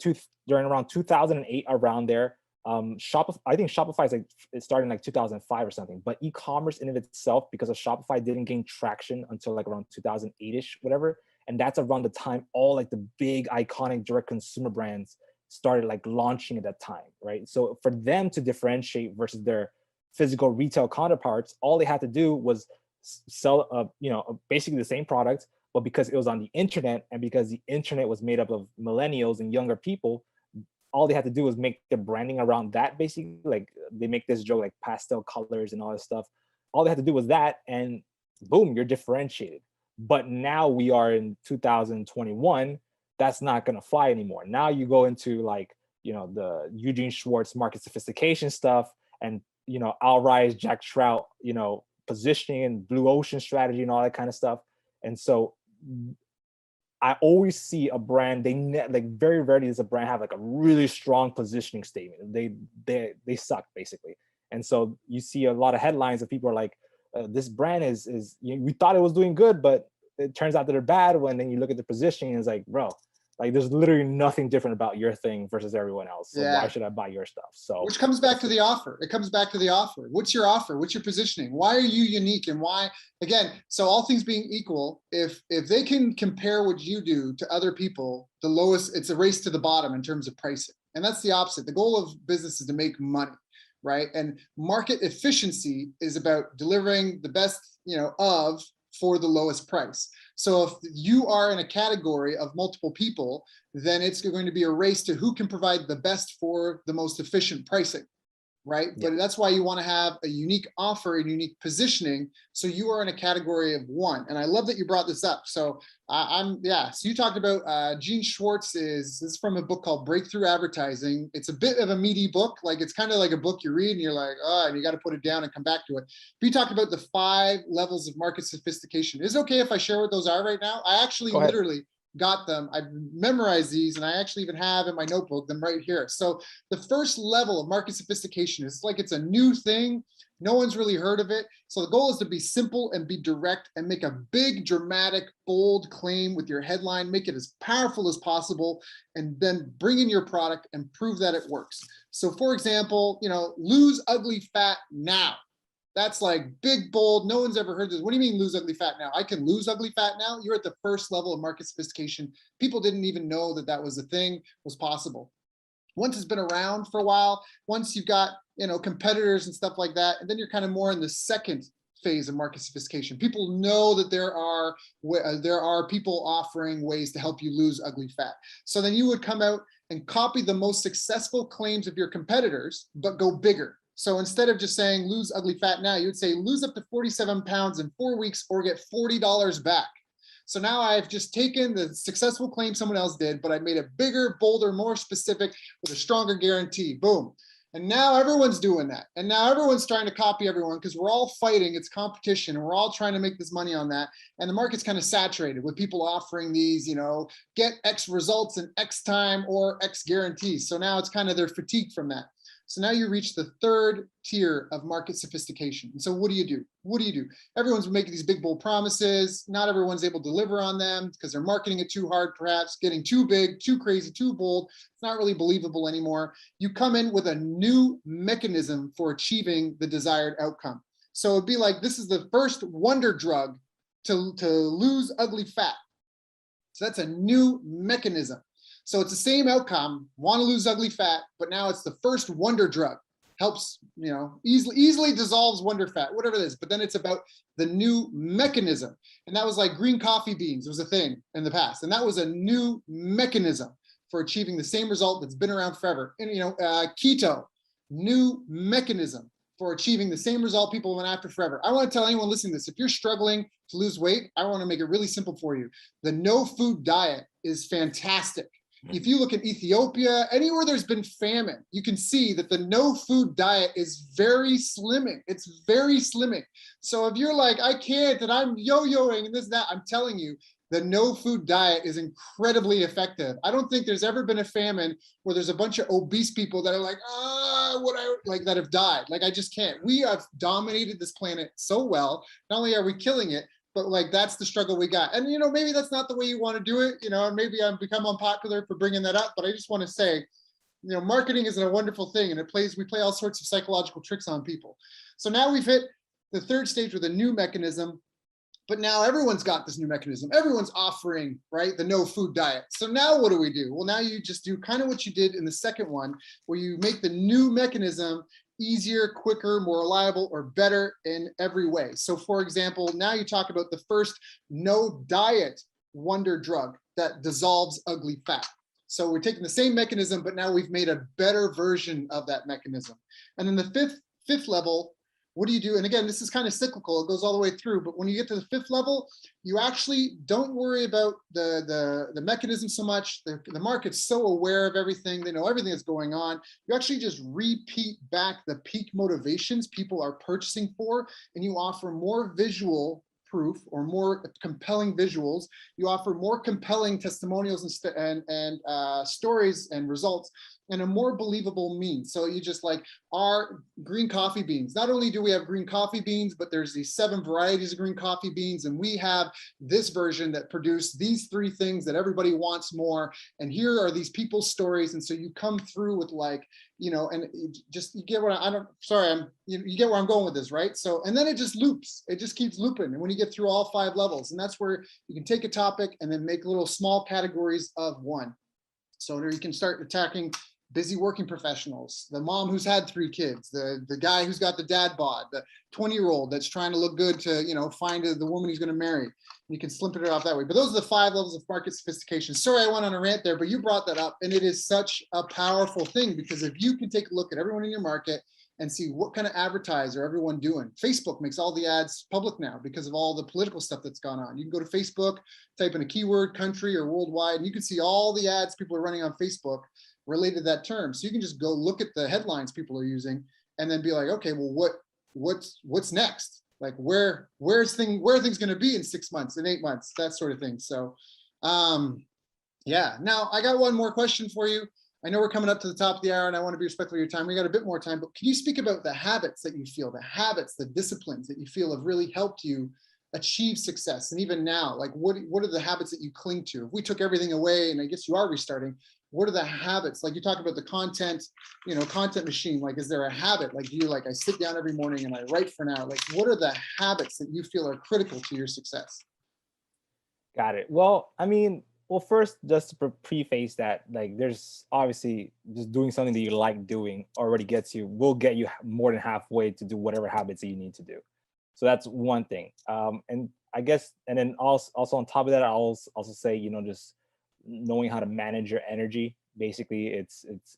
around 2008, around there, I think Shopify it started in like 2005 or something. But e-commerce in of itself, because of Shopify, didn't gain traction until like around 2008ish, whatever. And that's around the time all like the big iconic direct consumer brands started like launching at that time, right? So for them to differentiate versus their physical retail counterparts, all they had to do was sell, basically the same product. But because it was on the internet, and because the internet was made up of millennials and younger people, all they had to do was make the branding around that. Basically, like they make this joke like pastel colors and all this stuff. All they had to do was that, and boom, you're differentiated. But now we are in 2021, that's not going to fly anymore. Now you go into like, the Eugene Schwartz market sophistication stuff, and, Al Rise, Jack Trout, positioning and blue ocean strategy and all that kind of stuff. And so I always see a brand, like very rarely does a brand have like a really strong positioning statement. They suck basically. And so you see a lot of headlines of people are like, this brand is we thought it was doing good, but it turns out that they're bad. When then you look at the positioning, and it's like, bro, like there's literally nothing different about your thing versus everyone else. So why should I buy your stuff? So which comes back to the offer. It comes back to the offer. What's your offer? What's your positioning? Why are you unique? And why, again, so all things being equal, if they can compare what you do to other people, the lowest, it's a race to the bottom in terms of pricing. And that's the opposite. The goal of business is to make money, right? And market efficiency is about delivering the best, for the lowest price. So if you are in a category of multiple people, then it's going to be a race to who can provide the best for the most efficient pricing, right? Yeah. But that's why you want to have a unique offer and unique positioning. So you are in a category of one. And I love that you brought this up. So so you talked about Gene Schwartz this is from a book called Breakthrough Advertising. It's a bit of a meaty book. Like it's kind of like a book you read and you're like, oh, and you got to put it down and come back to it. But you talked about the 5 levels of market sophistication. Is it okay if I share what those are right now? I actually literally got them. I've memorized these, and I actually even have in my notebook them right here. So the first level of market sophistication is like it's a new thing. No one's really heard of it. So the goal is to be simple and be direct and make a big, dramatic, bold claim with your headline, make it as powerful as possible, and then bring in your product and prove that it works. So for example, lose ugly fat now. That's like big, bold. No one's ever heard this. What do you mean lose ugly fat now? I can lose ugly fat now? You're at the first level of market sophistication. People didn't even know that that was a thing, was possible. Once it's been around for a while, once you've got, competitors and stuff like that, and then you're kind of more in the second phase of market sophistication. People know that there are people offering ways to help you lose ugly fat. So then you would come out and copy the most successful claims of your competitors, but go bigger. So instead of just saying lose ugly fat now, you would say lose up to 47 pounds in 4 weeks or get $40 back. So now I've just taken the successful claim someone else did, but I made it bigger, bolder, more specific with a stronger guarantee. Boom. And now everyone's doing that. And now everyone's trying to copy everyone because we're all fighting. It's competition. And we're all trying to make this money on that. And the market's kind of saturated with people offering these, get X results in X time or X guarantees. So now it's kind of they're fatigued from that. So now you reach the third tier of market sophistication. And so what do you do? What do you do? Everyone's making these big, bold promises. Not everyone's able to deliver on them because they're marketing it too hard, perhaps getting too big, too crazy, too bold. It's not really believable anymore. You come in with a new mechanism for achieving the desired outcome. So it'd be like, this is the first wonder drug to lose ugly fat. So that's a new mechanism. So it's the same outcome, want to lose ugly fat, but now it's the first wonder drug. Helps, easily dissolves wonder fat, whatever it is. But then it's about the new mechanism. And that was like green coffee beans was a thing in the past. And that was a new mechanism for achieving the same result that's been around forever. And, keto, new mechanism for achieving the same result people went after forever. I want to tell anyone listening to this, if you're struggling to lose weight, I want to make it really simple for you. The no food diet is fantastic. If you look at Ethiopia, anywhere there's been famine, you can see that the no food diet is very slimming. It's very slimming. So if you're like, I can't, and I'm yo-yoing and this, that, I'm telling you, the no food diet is incredibly effective. I don't think there's ever been a famine where there's a bunch of obese people that are like, that have died. Like, I just can't. We have dominated this planet so well. Not only are we killing it, but like, that's the struggle we got. And, maybe that's not the way you want to do it, and maybe I've become unpopular for bringing that up, but I just want to say, marketing is a wonderful thing and we play all sorts of psychological tricks on people. So now we've hit the third stage with a new mechanism, but now everyone's got this new mechanism. Everyone's offering, right, the no food diet. So now what do we do? Well, now you just do kind of what you did in the second one, where you make the new mechanism easier, quicker, more reliable, or better in every way. So for example, now you talk about the first no diet wonder drug that dissolves ugly fat. So we're taking the same mechanism, but now we've made a better version of that mechanism. And then the fifth level what do you do? And again, this is kind of cyclical. It goes all the way through. But when you get to the fifth level, you actually don't worry about the mechanism so much. The market's so aware of everything. They know everything that's going on. You actually just repeat back the peak motivations people are purchasing for, and you offer more visual proof or more compelling visuals. You offer more compelling testimonials and stories and results in a more believable means. So you just like our green coffee beans. Not only do we have green coffee beans, but there's these 7 varieties of green coffee beans, and we have this version that produce these 3 things that everybody wants more. And here are these people's stories. And so you come through with like, you know, and just, you get what you get where I'm going with this, right? So, and then it just loops. It just keeps looping. And when you get through all 5 levels, and that's where you can take a topic and then make little small categories of one. So there you can start attacking busy working professionals, the mom who's had 3 kids, the guy who's got the dad bod, the 20-year-old that's trying to look good to, you know, find the woman he's going to marry. You can slip it off that way. But those are the 5 levels of market sophistication. Sorry, I went on a rant there, but you brought that up, and it is such a powerful thing, because if you can take a look at everyone in your market and see what kind of advertiser everyone doing. Facebook makes all the ads public now because of all the political stuff that's gone on. You can go to Facebook, type in a keyword, country or worldwide, and you can see all the ads people are running on Facebook related to that term. So you can just go look at the headlines people are using and then be like, okay, well, what's next? Like where are things going to be in 6 months, in 8 months, that sort of thing. So yeah, now I got one more question for you. I know we're coming up to the top of the hour and I want to be respectful of your time. We got a bit more time, but can you speak about the habits that you feel, the disciplines that you feel have really helped you achieve success? And even now, like what are the habits that you cling to? If we took everything away, and I guess you are restarting, what are the habits? Like you talk about the content, you know, content machine, like, is there a habit? Like, do you like, I sit down every morning and I write for an hour? Like, what are the habits that you feel are critical to your success? Got it. Well, I mean, well, first, just to preface that, like, there's obviously just doing something that you like doing already will get you more than halfway to do whatever habits that you need to do. So that's one thing. And I guess, and then also on top of that, I'll also say, you know, just knowing how to manage your energy. Basically, it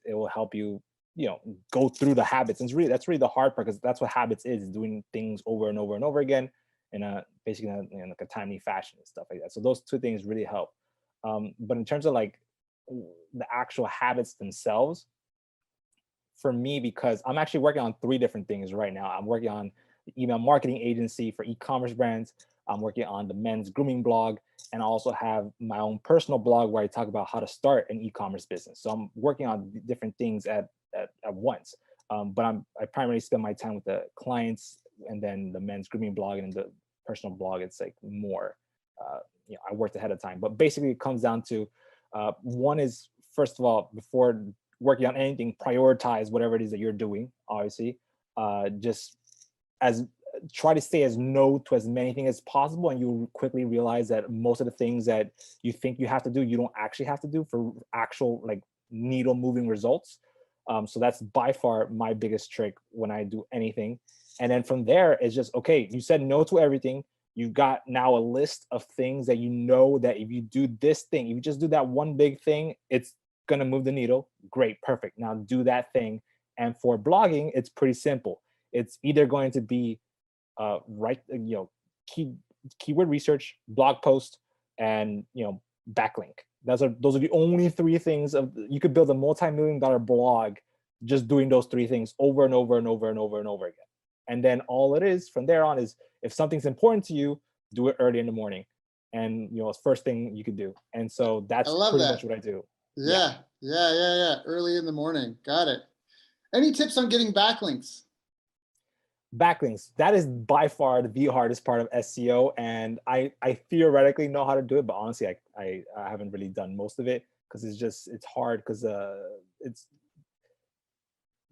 will help you, you know, go through the habits. And that's really the hard part, because that's what habits is doing things over and over and over again in basically in like a timely fashion and stuff like that. So those 2 things really help. But in terms of like the actual habits themselves, for me, because I'm actually working on 3 different things right now. I'm working on the email marketing agency for e-commerce brands. I'm working on the men's grooming blog, and I also have my own personal blog where I talk about how to start an e-commerce business. So I'm working on different things at once. But I primarily spend my time with the clients, and then the men's grooming blog and the personal blog, it's like more, you know, I worked ahead of time. But basically it comes down to, one is, first of all, before working on anything, prioritize whatever it is that you're doing, obviously. Just try to say no to as many things as possible, and you'll quickly realize that most of the things that you think you have to do, you don't actually have to do for actual like needle moving results. So that's by far my biggest trick when I do anything. And then from there, it's just, okay, you said no to everything. You've got now a list of things that you know that if you do this thing, if you just do that one big thing, it's going to move the needle. Great, perfect. Now do that thing. And for blogging, it's pretty simple. It's either going to be keyword research, blog post, and backlink. Those are the only 3 things you could build a multi-million-dollar blog just doing those 3 things over and over and over and over and over again. And then all it is from there on is, if something's important to you, do it early in the morning. And it's first thing you could do. And so that's pretty much what I do. Yeah. Early in the morning. Got it. Any tips on getting backlinks? Backlinks, that is by far the hardest part of SEO, and I theoretically know how to do it, but honestly I haven't really done most of it, because it's hard, because it's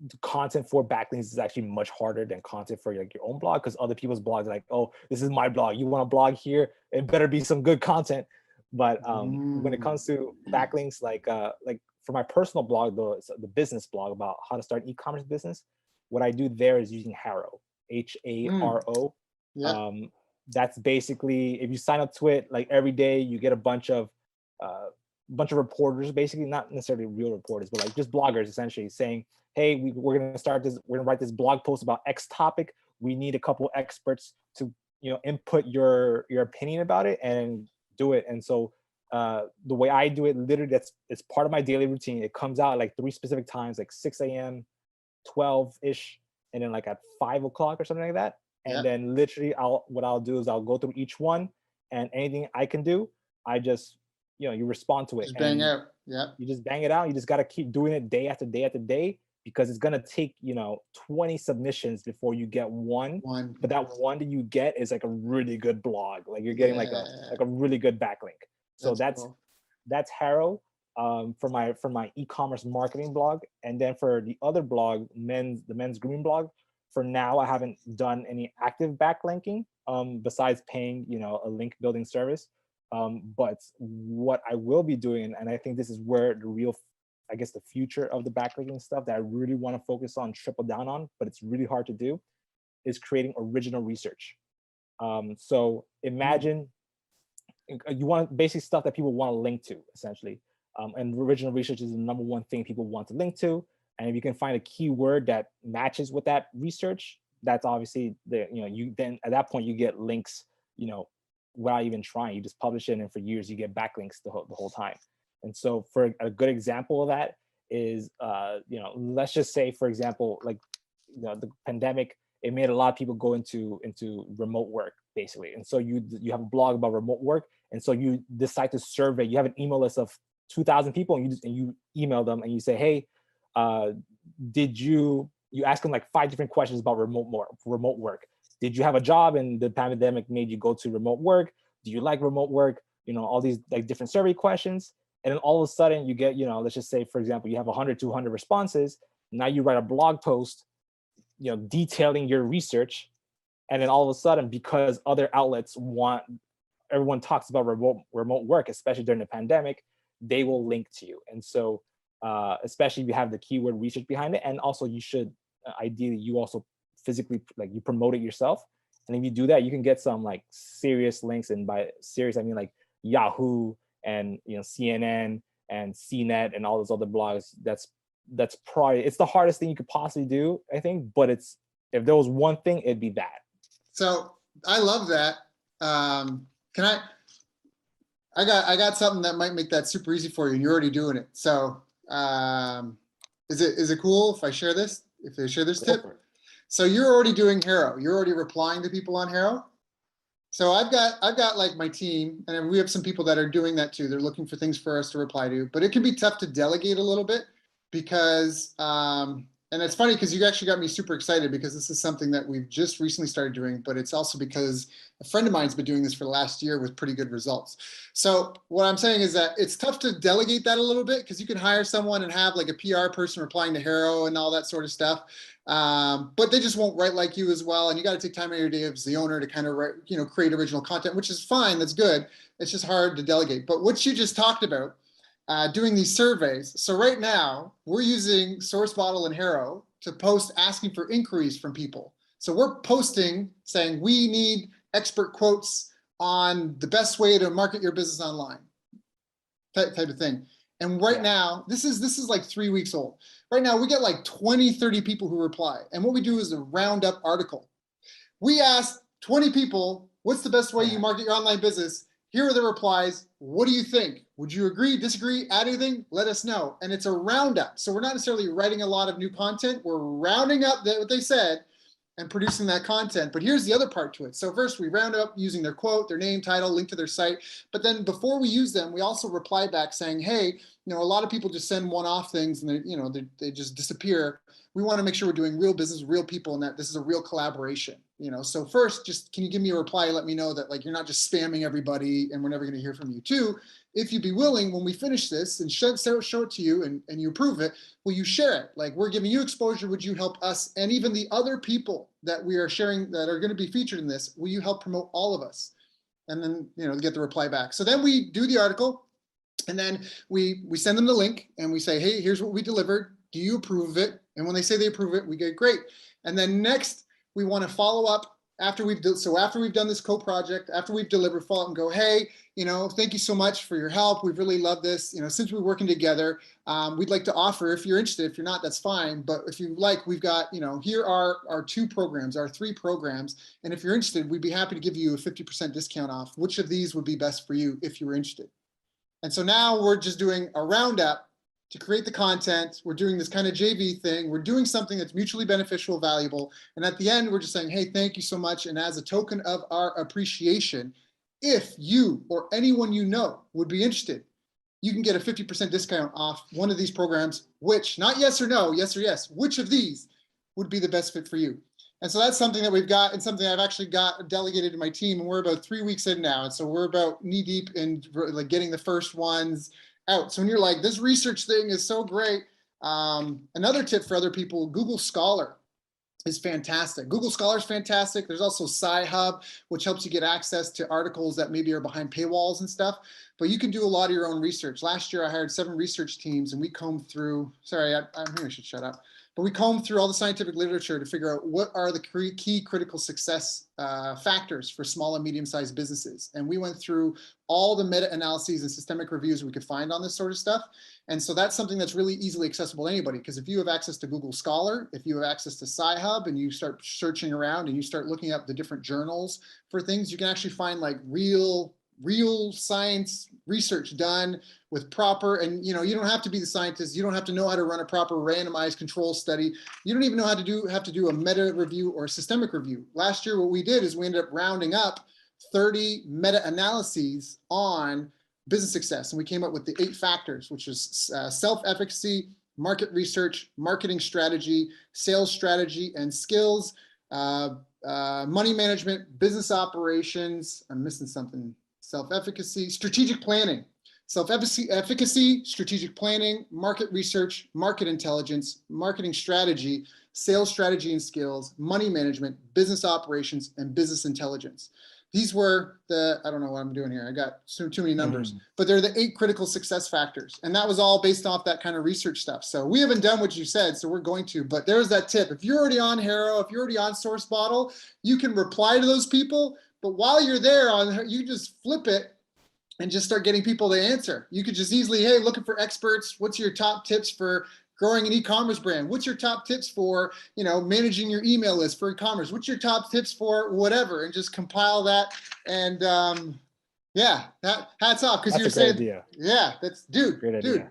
the content for backlinks is actually much harder than content for like your own blog, because other people's blogs are like, oh, this is my blog, you want to blog here, it better be some good content. But when it comes to backlinks, like for my personal blog, the business blog about how to start an e-commerce business, what I do there is using Haro, Haro. That's basically, if you sign up to it, like every day you get a bunch of reporters, basically not necessarily real reporters, but like just bloggers essentially saying, hey, we're going to start this, we're going to write this blog post about X topic. we need a couple experts to, input your opinion about it and do it. And so the way I do it, literally, it's part of my daily routine. It comes out like 3 specific times, like 6 a.m., 12-ish, and then like at 5 o'clock or something like that. And then literally what I'll do is I'll go through each one, and anything I can do, I just, you respond to it. Just bang out. Yeah. You just bang it out. You just got to keep doing it day after day after day, because it's going to take, 20 submissions before you get one. But that one that you get is like a really good blog. Like you're getting like a really good backlink. So that's Harrow for my e-commerce marketing blog. And then for the other blog, the men's grooming blog, for now, I haven't done any active backlinking besides paying, a link building service. But what I will be doing, and I think this is where the real, I guess, the future of the backlinking stuff that I really want to focus on, triple down on, but it's really hard to do, is creating original research. So imagine you want basic stuff that people want to link to, essentially. And original research is the number one thing people want to link to. And if you can find a keyword that matches with that research, that's obviously you then at that point you get links, without even trying. You just publish it, and for years you get backlinks the whole time. And so for a good example of that is, let's just say, for example, like, the pandemic, it made a lot of people go into remote work, basically. And so you have a blog about remote work, and so you decide to survey. You have an email list of 2,000 people, and you email them and you say, hey, you ask them like 5 different questions about remote work. Did you have a job and the pandemic made you go to remote work? Do you like remote work? All these like different survey questions. And then all of a sudden you get, let's just say, for example, you have 100, 200 responses. Now you write a blog post, detailing your research. And then all of a sudden, because other outlets everyone talks about remote work, especially during the pandemic, they will link to you. And so, especially if you have the keyword research behind it. And also you should, ideally, you also physically, like, you promote it yourself. And if you do that, you can get some like serious links. And by serious, I mean like Yahoo and, CNN and CNET and all those other blogs. That's probably, it's the hardest thing you could possibly do, I think. But if there was one thing, it'd be that. So I love that. I got something that might make that super easy for you, and you're already doing it. So is it cool if I share this? If I share this tip? So you're already doing Harrow. You're already replying to people on Harrow. So I've got like my team, and we have some people that are doing that too. They're looking for things for us to reply to, but it can be tough to delegate a little bit because, and it's funny because you actually got me super excited because this is something that we've just recently started doing, but it's also because a friend of mine's been doing this for the last year with pretty good results. So what I'm saying is that it's tough to delegate that a little bit because you can hire someone and have like a PR person replying to Harrow and all that sort of stuff. But they just won't write like you as well. And you got to take time out of your day as the owner to kind of write, create original content, which is fine. That's good. It's just hard to delegate. But what you just talked about, doing these surveys. So right now we're using SourceBottle and Harrow to post asking for inquiries from people. So we're posting saying we need expert quotes on the best way to market your business online, type of thing. And right now, this is like 3 weeks old. Right now we get like 20, 30 people who reply. And what we do is a roundup article. We ask 20 people, what's the best way you market your online business? Here are the replies. What do you think? Would you agree, disagree, add anything? Let us know. And it's a roundup. So we're not necessarily writing a lot of new content. We're rounding up what they said and producing that content. But here's the other part to it. So first we round up using their quote, their name, title, link to their site. But then before we use them, we also reply back saying, hey, a lot of people just send one-off things and they just disappear. We want to make sure we're doing real business, real people, and that this is a real collaboration. So first, just can you give me a reply? Let me know that like you're not just spamming everybody and we're never going to hear from you. Two, if you'd be willing, when we finish this and show it to you and you approve it, will you share it? Like we're giving you exposure. Would you help us and even the other people that we are sharing that are going to be featured in this? Will you help promote all of us? And then get the reply back. So then we do the article, and then we send them the link and we say, hey, here's what we delivered. Do you approve of it? And when they say they approve it, we get great. And then next, we want to follow up after we've done this co-project, after we've delivered, follow up and go, hey, thank you so much for your help. We've really loved this. Since we're working together, we'd like to offer, if you're interested. If you're not, that's fine. But if you like, we've got, here are our 2 programs, our 3 programs. And if you're interested, we'd be happy to give you a 50% discount off. Which of these would be best for you if you were interested? And so now we're just doing a roundup to create the content. We're doing this kind of JV thing. We're doing something that's mutually beneficial, valuable. And at the end, we're just saying, hey, thank you so much. And as a token of our appreciation, if you or anyone you know would be interested, you can get a 50% discount off one of these programs, which, not yes or no, yes or yes, which of these would be the best fit for you? And so that's something that we've got, and something I've actually got delegated to my team, and we're about 3 weeks in now. And so we're about knee deep in like getting the first ones out. So when you're like, this research thing is so great, another tip for other people, Google Scholar is fantastic. Google Scholar is fantastic. There's also Sci-Hub, which helps you get access to articles that maybe are behind paywalls and stuff, but you can do a lot of your own research. Last year, I hired 7 research teams, and we combed through, sorry, I think I should shut up. But we combed through all the scientific literature to figure out what are the key critical success factors for small and medium-sized businesses. And we went through all the meta-analyses and systemic reviews we could find on this sort of stuff. And so that's something that's really easily accessible to anybody, because if you have access to Google Scholar, if you have access to Sci-Hub, and you start searching around and you start looking up the different journals for things, you can actually find like real science research done with proper, and you don't have to be the scientist, you don't have to know how to run a proper randomized control study, you don't even know how to have to do a meta review or a systemic review. Last year what we did is we ended up rounding up 30 meta analyses on business success, and we came up with the 8 factors, which is self-efficacy, market research, marketing strategy, sales strategy and skills, money management, business operations, I'm missing something, self-efficacy, strategic planning, self-efficacy, strategic planning, market research, market intelligence, marketing strategy, sales strategy and skills, money management, business operations, and business intelligence. These were the, I don't know what I'm doing here, I got too many numbers, but they're the 8 critical success factors. And that was all based off that kind of research stuff. So we haven't done what you said, so we're going to, but there's that tip. If you're already on Haro, if you're already on SourceBottle, you can reply to those people, but while you're there, you just flip it and just start getting people to answer. You could just easily, hey, looking for experts, what's your top tips for growing an e-commerce brand? What's your top tips for, managing your email list for e-commerce? What's your top tips for whatever? And just compile that. And yeah, that hats off, because you're saying, idea. Yeah, that's dude.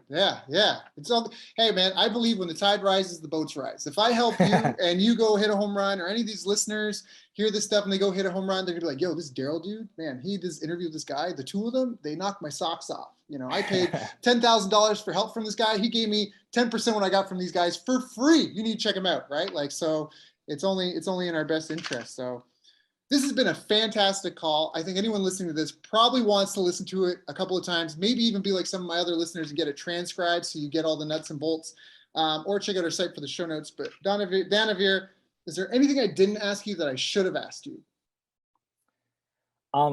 Yeah. It's all. Hey man, I believe when the tide rises, the boats rise. If I help you and you go hit a home run, or any of these listeners hear this stuff and they go hit a home run, they're gonna be like, yo, this Daryl dude, man, he just interviewed this guy. The 2 of them, they knocked my socks off. I paid $10,000 for help from this guy. He gave me 10% what I got from these guys for free. You need to check them out, right? Like, so it's only in our best interest. So this has been a fantastic call. I think anyone listening to this probably wants to listen to it a couple of times, maybe even be like some of my other listeners and get it transcribed so you get all the nuts and bolts, or check out our site for the show notes. But Danavir, is there anything I didn't ask you that I should have asked you?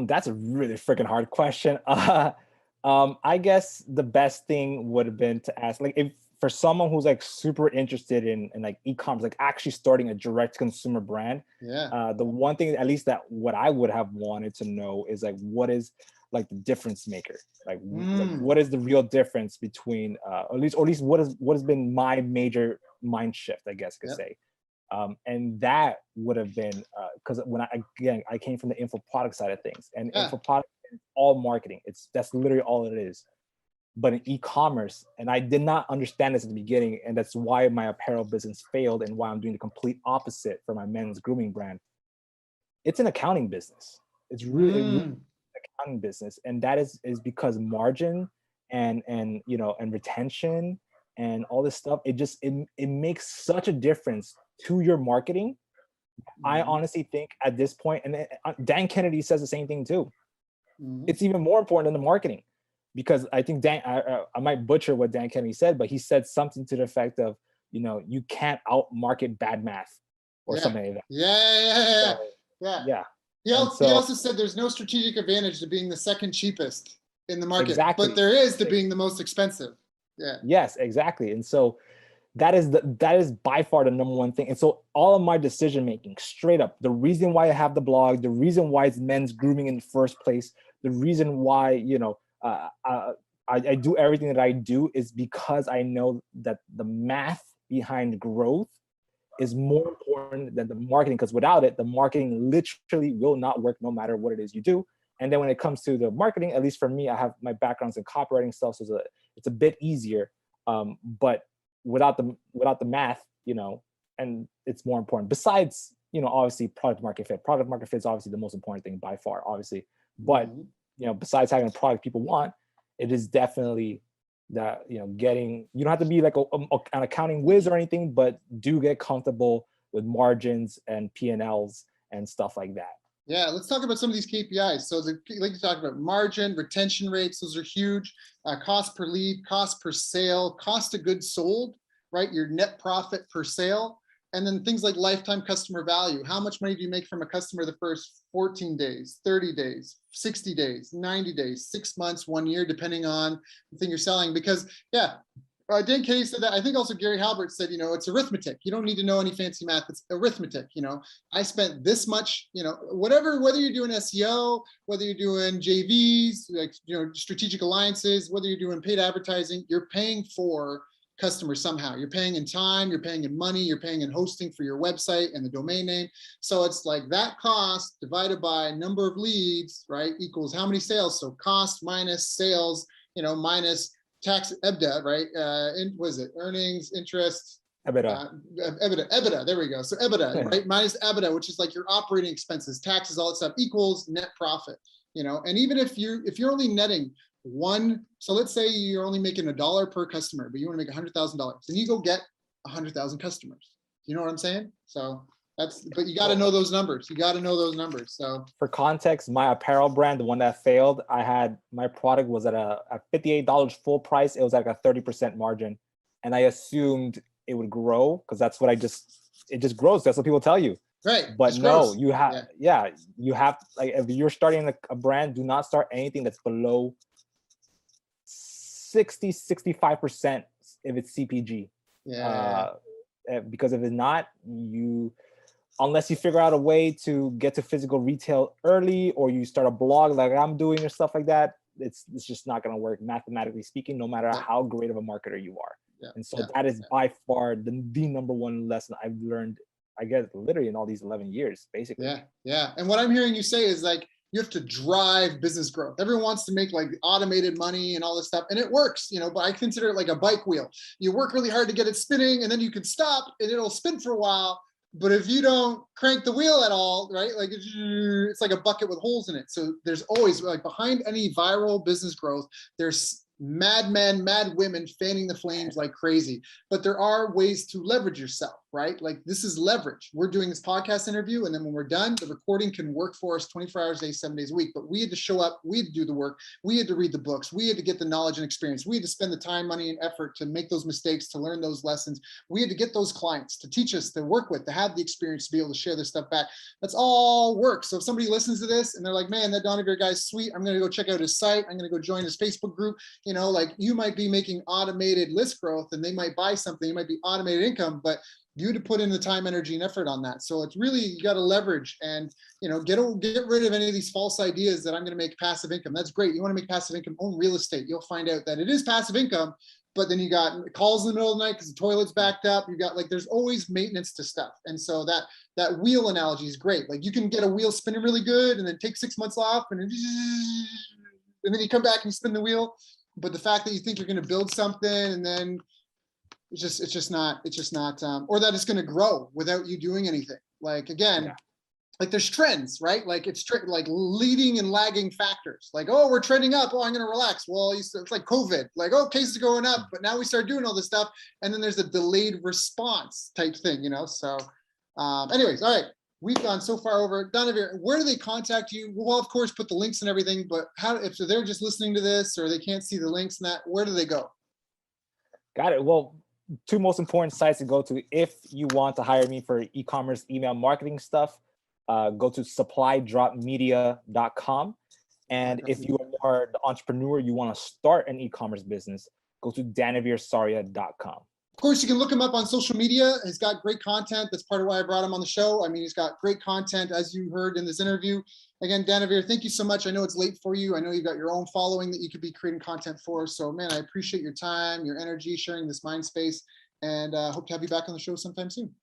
That's a really freaking hard question. I guess the best thing would have been to ask, like, if for someone who's like super interested in like e-commerce, like actually starting a direct consumer brand, the one thing, at least that what I would have wanted to know is like, what is like the difference maker? Like what is the real difference between, at least what has been my major mind shift, I guess I could say. And that would have been, because when I came from the info product side of things, and info product is all marketing. That's literally all it is. But in e-commerce, and I did not understand this at the beginning, and that's why my apparel business failed, and why I'm doing the complete opposite for my men's grooming brand. It's an accounting business. It's really an accounting business, and that is because margin and retention and all this stuff. It makes such a difference to your marketing. I honestly think at this point, and Dan Kennedy says the same thing too. It's even more important than the marketing. Because I think I might butcher what Dan Kennedy said, but he said something to the effect of, you can't out-market bad math or something like that. Yeah. He also said there's no strategic advantage to being the second cheapest in the market, but there is to being the most expensive. Yeah. Yes, exactly. And so, that is by far the number one thing. And so all of my decision making, straight up, the reason why I have the blog, the reason why it's men's grooming in the first place, the reason why, I do everything that I do is because I know that the math behind growth is more important than the marketing, because without it, the marketing literally will not work no matter what it is you do. And then when it comes to the marketing, at least for me, I have my backgrounds in copywriting stuff, so it's a bit easier. But without the math, and it's more important. Besides, obviously product market fit. Product market fit is obviously the most important thing by far, obviously. But besides having a product people want, it is definitely that you don't have to be like an accounting whiz or anything, but do get comfortable with margins and P&Ls and stuff like that. Yeah, let's talk about some of these KPIs. So like you talk about margin, retention rates, those are huge. Cost per lead, cost per sale, cost of goods sold, right? Your net profit per sale. And then things like lifetime customer value. How much money do you make from a customer the first 14 days, 30 days, 60 days, 90 days, 6 months, 1 year, depending on the thing you're selling? Because Dan Kaye said that. I think also Gary Halbert said, it's arithmetic. You don't need to know any fancy math. It's arithmetic. I spent this much, whether you're doing SEO, whether you're doing JVs, like, strategic alliances, whether you're doing paid advertising, you're paying for customers somehow. You're paying in time, you're paying in money, you're paying in hosting for your website and the domain name. So it's like that cost divided by number of leads, right, equals how many sales. So cost minus sales, minus tax EBITDA, right? What is it? Earnings, interest, EBITDA. There we go. So EBITDA, right? Minus EBITDA, which is like your operating expenses, taxes, all that stuff, equals net profit. And even if you're only netting one, so let's say you're only making $1 per customer, but you want to make $100,000, then you go get 100,000 customers. You know what I'm saying? So but you got to know those numbers. So for context, my apparel brand, the one that failed, my product was at a $58 full price. It was like a 30% margin. And I assumed it would grow because that's what it just grows. That's what people tell you. Right. But no, you have, you have, like, if you're starting a brand, do not start anything that's below 65% if it's CPG. Because if it's not, unless you figure out a way to get to physical retail early, or you start a blog like I'm doing or stuff like that, it's just not going to work, mathematically speaking, no matter how great of a marketer you are. And so that is by far the number one lesson I've learned, I guess, literally in all these 11 years, basically. Yeah. And what I'm hearing you say is like, you have to drive business growth. Everyone wants to make like automated money and all this stuff, and it works, but I consider it like a bike wheel. You work really hard to get it spinning, and then you can stop and it'll spin for a while. But if you don't crank the wheel at all, right, like it's like a bucket with holes in it. So there's always, like, behind any viral business growth, there's mad men, mad women fanning the flames like crazy. But there are ways to leverage yourself, right? Like, this is leverage. We're doing this podcast interview, and then when we're done, the recording can work for us 24 hours a day, 7 days a week. But we had to show up, we had to do the work, we had to read the books, we had to get the knowledge and experience, we had to spend the time, money, and effort to make those mistakes, to learn those lessons. We had to get those clients to teach us, to work with, to have the experience to be able to share this stuff back. That's all work. So if somebody listens to this and they're like, man, that Danavir guy's sweet, I'm going to go check out his site, I'm going to go join his Facebook group, like, you might be making automated list growth and they might buy something, it might be automated income, but you had to put in the time, energy, and effort on that. So it's really, you got to leverage and, get rid of any of these false ideas that I'm going to make passive income. That's great. You want to make passive income, own real estate. You'll find out that it is passive income, but then you got calls in the middle of the night because the toilet's backed up. You got, like, there's always maintenance to stuff. And so that wheel analogy is great. Like, you can get a wheel spinning really good and then take 6 months off and then you come back and you spin the wheel. But the fact that you think you're going to build something and then it's just not, or that it's going to grow without you doing anything. Like, again, like, there's trends, right? Like, it's like leading and lagging factors. Like, oh, we're trending up. Oh, I'm going to relax. Well, it's like COVID. Like, oh, cases are going up, but now we start doing all this stuff. And then there's a delayed response type thing, So anyways, all right. We've gone so far over. Danavir, where do they contact you? We'll, of course, put the links and everything, but if they're just listening to this or they can't see the links and that, where do they go? Got it. Well, 2 most important sites to go to if you want to hire me for e-commerce email marketing stuff. Go to supply-drop-media.com. And if you are the entrepreneur, you want to start an e-commerce business, go to DanavirSarria.com. Of course, you can look him up on social media. He's got great content. That's part of why I brought him on the show. I mean, he's got great content, as you heard in this interview. Again, Danavir, thank you so much. I know it's late for you. I know you've got your own following that you could be creating content for. So, man, I appreciate your time, your energy, sharing this mind space, and hope to have you back on the show sometime soon.